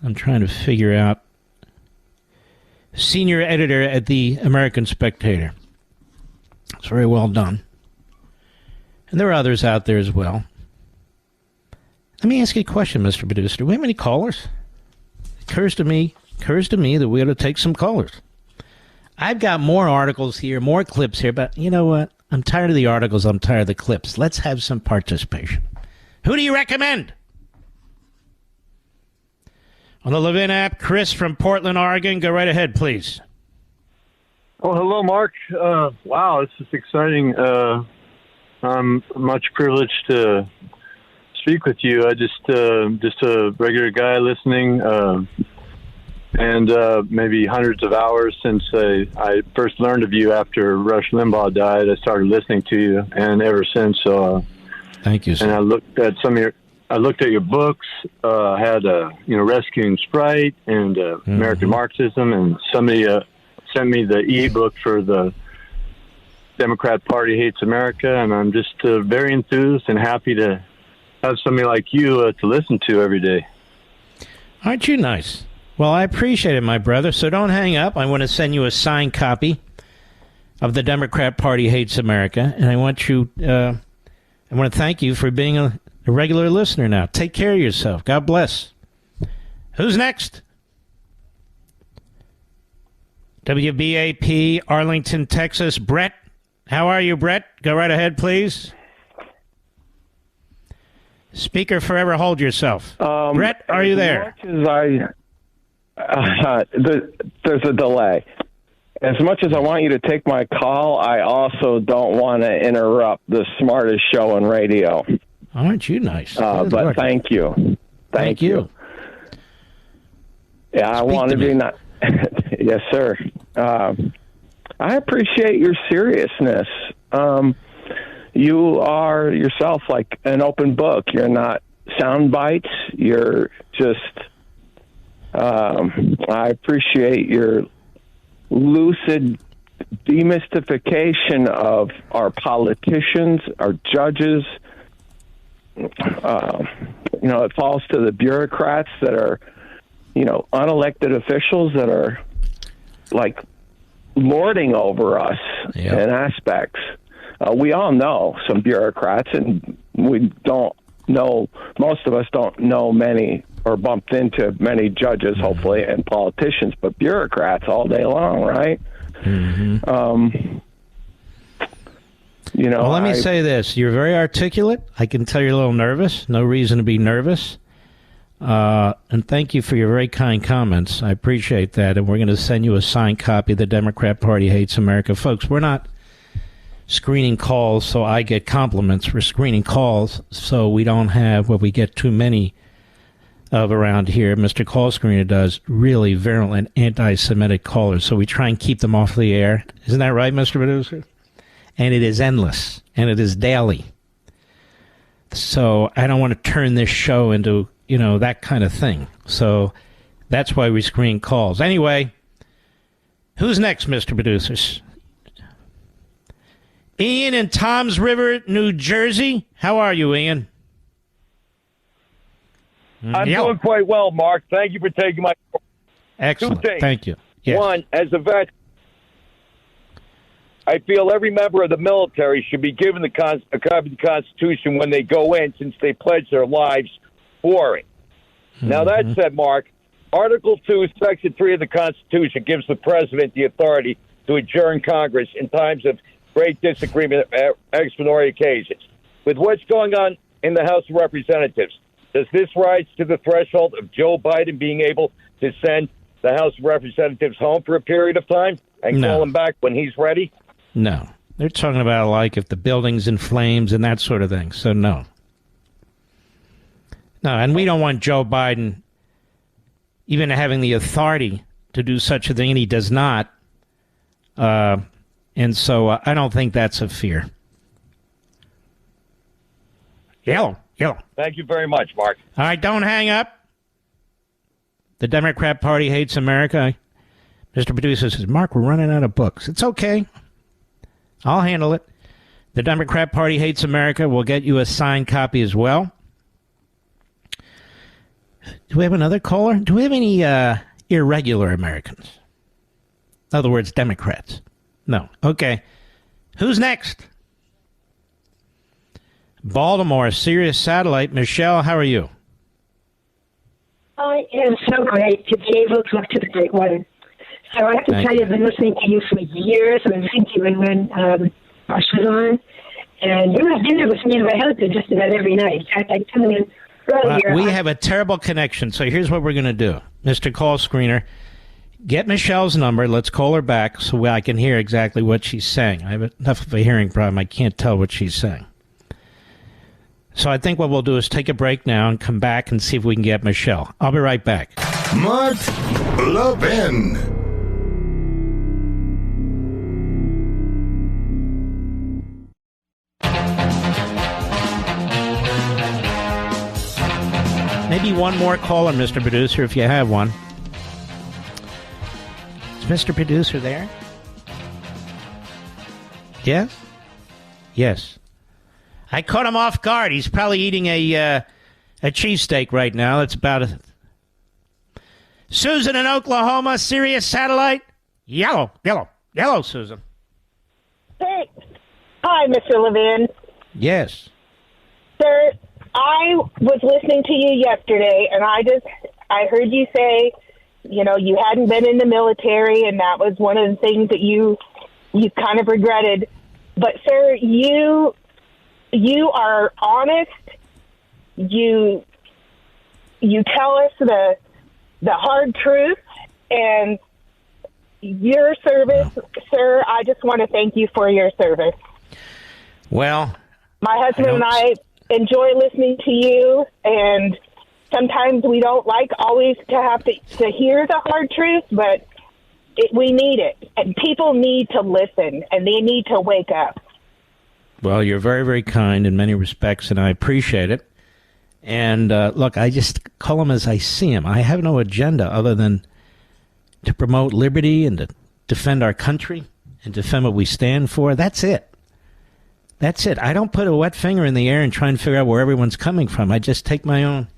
I'm trying to figure out. Senior editor at the American Spectator. It's very well done. And there are others out there as well. Let me ask you a question, Mr. Producer. Do we have any callers? It occurs to me that we ought to take some callers. I've got more articles here, more clips here, but you know what? I'm tired of the articles. I'm tired of the clips. Let's have some participation. Who do you recommend? On the Levin app, Chris from Portland, Oregon. Go right ahead, please. Oh, hello, Mark. Wow, this is exciting. I'm much privileged to speak with you. I just a regular guy listening, and maybe hundreds of hours since I first learned of you after Rush Limbaugh died. I started listening to you, and ever since. Thank you, sir. And I looked at some of I looked at your books, had Rescuing Strife and American Marxism, and somebody sent me the e-book for the Democrat Party Hates America, and I'm just very enthused and happy to have somebody like you to listen to every day. Aren't you nice? Well, I appreciate it, my brother, so don't hang up. I want to send you a signed copy of the Democrat Party Hates America, and I want to thank you for being a regular listener now. Take care of yourself. God bless. Who's next? WBAP, Arlington, Texas. Brett. How are you, Brett? Go right ahead, please. Speaker forever, hold yourself. Brett, are you there? There's a delay. As much as I want you to take my call, I also don't want to interrupt the smartest show on radio. Aren't you nice? But thank you. Thank you. Yeah, I want to be not. Yes, sir. I appreciate your seriousness. You are yourself like an open book. You're not sound bites. You're just. I appreciate your lucid demystification of our politicians, our judges. It falls to the bureaucrats that are, unelected officials that are like lording over us in aspects. We all know some bureaucrats, and we don't know, most of us don't know many or bumped into many judges, hopefully, and politicians, but bureaucrats all day long, right? Mm-hmm. Well, let me say this. You're very articulate. I can tell you're a little nervous. No reason to be nervous. And thank you for your very kind comments. I appreciate that. And we're going to send you a signed copy of the Democrat Party Hates America. Folks, we're not screening calls so I get compliments. We're screening calls so we don't have what we get too many of around here. Mr. Call Screener does really virulent anti-Semitic callers, so we try and keep them off the air. Isn't that right, Mr. Producer? And it is endless, and it is daily. So I don't want to turn this show into, that kind of thing. So that's why we screen calls. Anyway, who's next, Mr. Producers? Ian in Toms River, New Jersey. How are you, Ian? I'm doing quite well, Mark. Thank you for taking my call. Excellent. 2 things. Thank you. Yes. One, as a vet, I feel every member of the military should be given a copy of the Constitution when they go in, since they pledge their lives for it. Mm-hmm. Now, that said, Mark, Article 2, Section 3 of the Constitution gives the president the authority to adjourn Congress in times of great disagreement at extraordinary occasions. With what's going on in the House of Representatives, does this rise to the threshold of Joe Biden being able to send the House of Representatives home for a period of time and call him back when he's ready? No. They're talking about, like, if the building's in flames and that sort of thing. So, no. No, and we don't want Joe Biden even having the authority to do such a thing, and he does not. And so I don't think that's a fear. Yellow. Thank you very much, Mark. All right, don't hang up. The Democrat Party Hates America. Mr. Producer says, Mark, we're running out of books. It's okay. I'll handle it. The Democrat Party Hates America. We'll get you a signed copy as well. Do we have another caller? Do we have any irregular Americans? In other words, Democrats. No. Okay. Who's next? Baltimore, Sirius Satellite. Michelle, how are you? I am so great to be able to talk to the great one. So I have to tell you, I've been listening to you for years. I've been listening to you when Rush was on. And you have dinner with me in my house just about every night. In fact, I come in earlier. We have a terrible connection, so here's what we're going to do. Mr. Call Screener, get Michelle's number. Let's call her back so I can hear exactly what she's saying. I have enough of a hearing problem. I can't tell what she's saying. So I think what we'll do is take a break now and come back and see if we can get Michelle. I'll be right back. Mark Levin. Maybe one more caller, Mr. Producer, if you have one. Is Mr. Producer there? Yes? Yes. I caught him off guard. He's probably eating a cheesesteak right now. It's about a... Susan in Oklahoma, Sirius Satellite. Yellow, Susan. Hey. Hi, Mr. Levin. Yes. Sir, I was listening to you yesterday, and I heard you say, you hadn't been in the military, and that was one of the things that you kind of regretted. But, sir, you are honest. You tell us the hard truth, and your service, sir, I just want to thank you for your service. Well, my husband and I enjoy listening to you, and sometimes we don't like always to have to hear the hard truth, but we need it, and people need to listen, and they need to wake up. Well, you're very, very kind in many respects, and I appreciate it. And look, I just call them as I see them. I have no agenda other than to promote liberty and to defend our country and defend what we stand for. That's it. That's it. I don't put a wet finger in the air and try and figure out where everyone's coming from. I just take my own,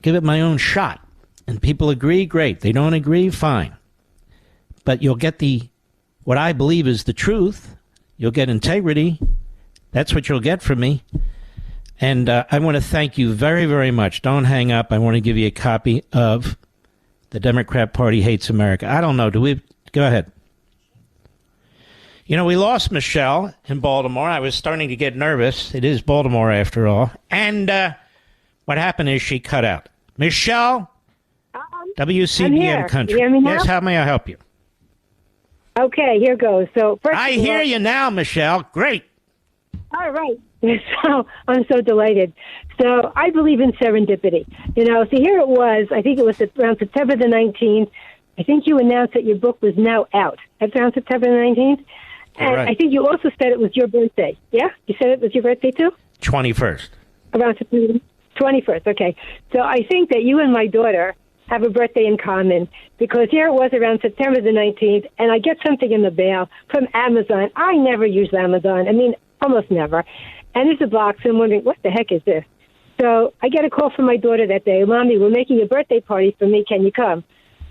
give it my own shot. And people agree, great. They don't agree, fine. But you'll get what I believe is the truth. You'll get integrity. That's what you'll get from me. And I want to thank you very, very much. Don't hang up. I want to give you a copy of The Democrat Party Hates America. I don't know. Do we? Go ahead. We lost Michelle in Baltimore. I was starting to get nervous. It is Baltimore after all. And what happened is she cut out. Michelle, WCBN Country. You hear me now? Yes, how may I help you? Okay, here goes. So first I hear you now, Michelle. Great. All right. So I'm so delighted. So I believe in serendipity. So here it was. I think it was around September the 19th. I think you announced that your book was now out. That's around September the 19th. And right. I think you also said it was your birthday. Yeah? You said it was your birthday too? 21st. Around September 21st. Okay. So I think that you and my daughter have a birthday in common, because here it was around September the 19th, and I get something in the mail from Amazon. I never use Amazon. I mean, almost never. And there's a box, and I'm wondering, what the heck is this? So I get a call from my daughter that day. Mommy, we're making a birthday party for me. Can you come?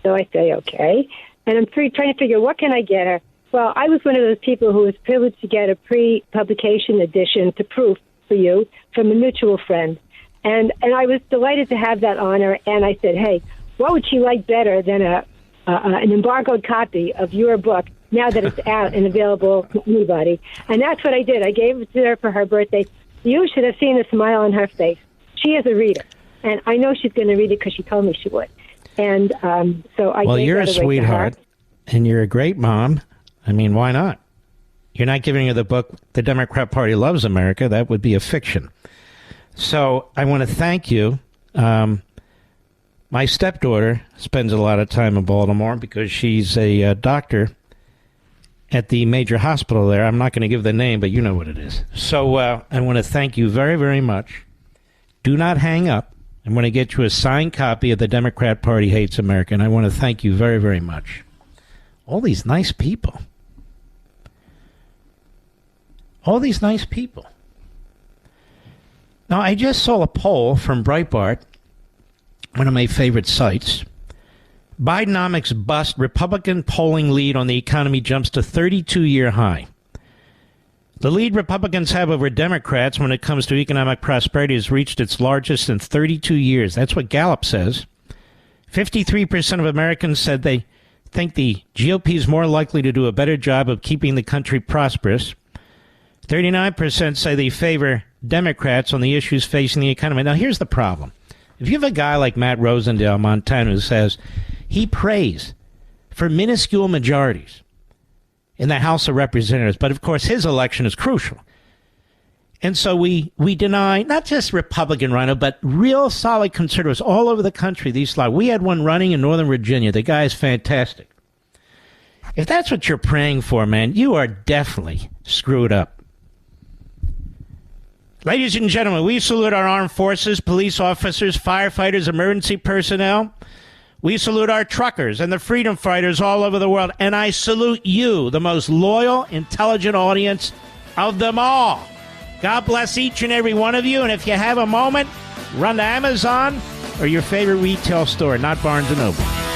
So I say, okay. And I'm trying to figure, what can I get her? Well, I was one of those people who was privileged to get a pre-publication edition to proof for you from a mutual friend. And I was delighted to have that honor. And I said, hey, what would she like better than an embargoed copy of your book now that it's out and available to anybody? And that's what I did. I gave it to her for her birthday. You should have seen the smile on her face. She is a reader. And I know she's going to read it because she told me she would. And so I. Well, you're a sweetheart, and you're a great mom. I mean, why not? You're not giving her the book, The Democrat Party Loves America. That would be a fiction. So I want to thank you. My stepdaughter spends a lot of time in Baltimore because she's a doctor at the major hospital there. I'm not going to give the name, but you know what it is. So I want to thank you very, very much. Do not hang up. I'm going to get you a signed copy of The Democrat Party Hates America, and I want to thank you very, very much. All these nice people. All these nice people. Now, I just saw a poll from Breitbart, one of my favorite sites. Bidenomics bust, Republican polling lead on the economy jumps to 32-year high. The lead Republicans have over Democrats when it comes to economic prosperity has reached its largest in 32 years. That's what Gallup says. 53% of Americans said they think the GOP is more likely to do a better job of keeping the country prosperous. 39% say they favor Democrats on the issues facing the economy. Now, here's the problem. If you have a guy like Matt Rosendale, Montana, who says he prays for minuscule majorities in the House of Representatives, but of course his election is crucial. And so we deny not just Republican rhino, but real solid conservatives all over the country. We had one running in Northern Virginia. The guy is fantastic. If that's what you're praying for, man, you are definitely screwed up. Ladies and gentlemen, we salute our armed forces, police officers, firefighters, emergency personnel. We salute our truckers and the freedom fighters all over the world. And I salute you, the most loyal, intelligent audience of them all. God bless each and every one of you. And if you have a moment, run to Amazon or your favorite retail store, not Barnes & Noble.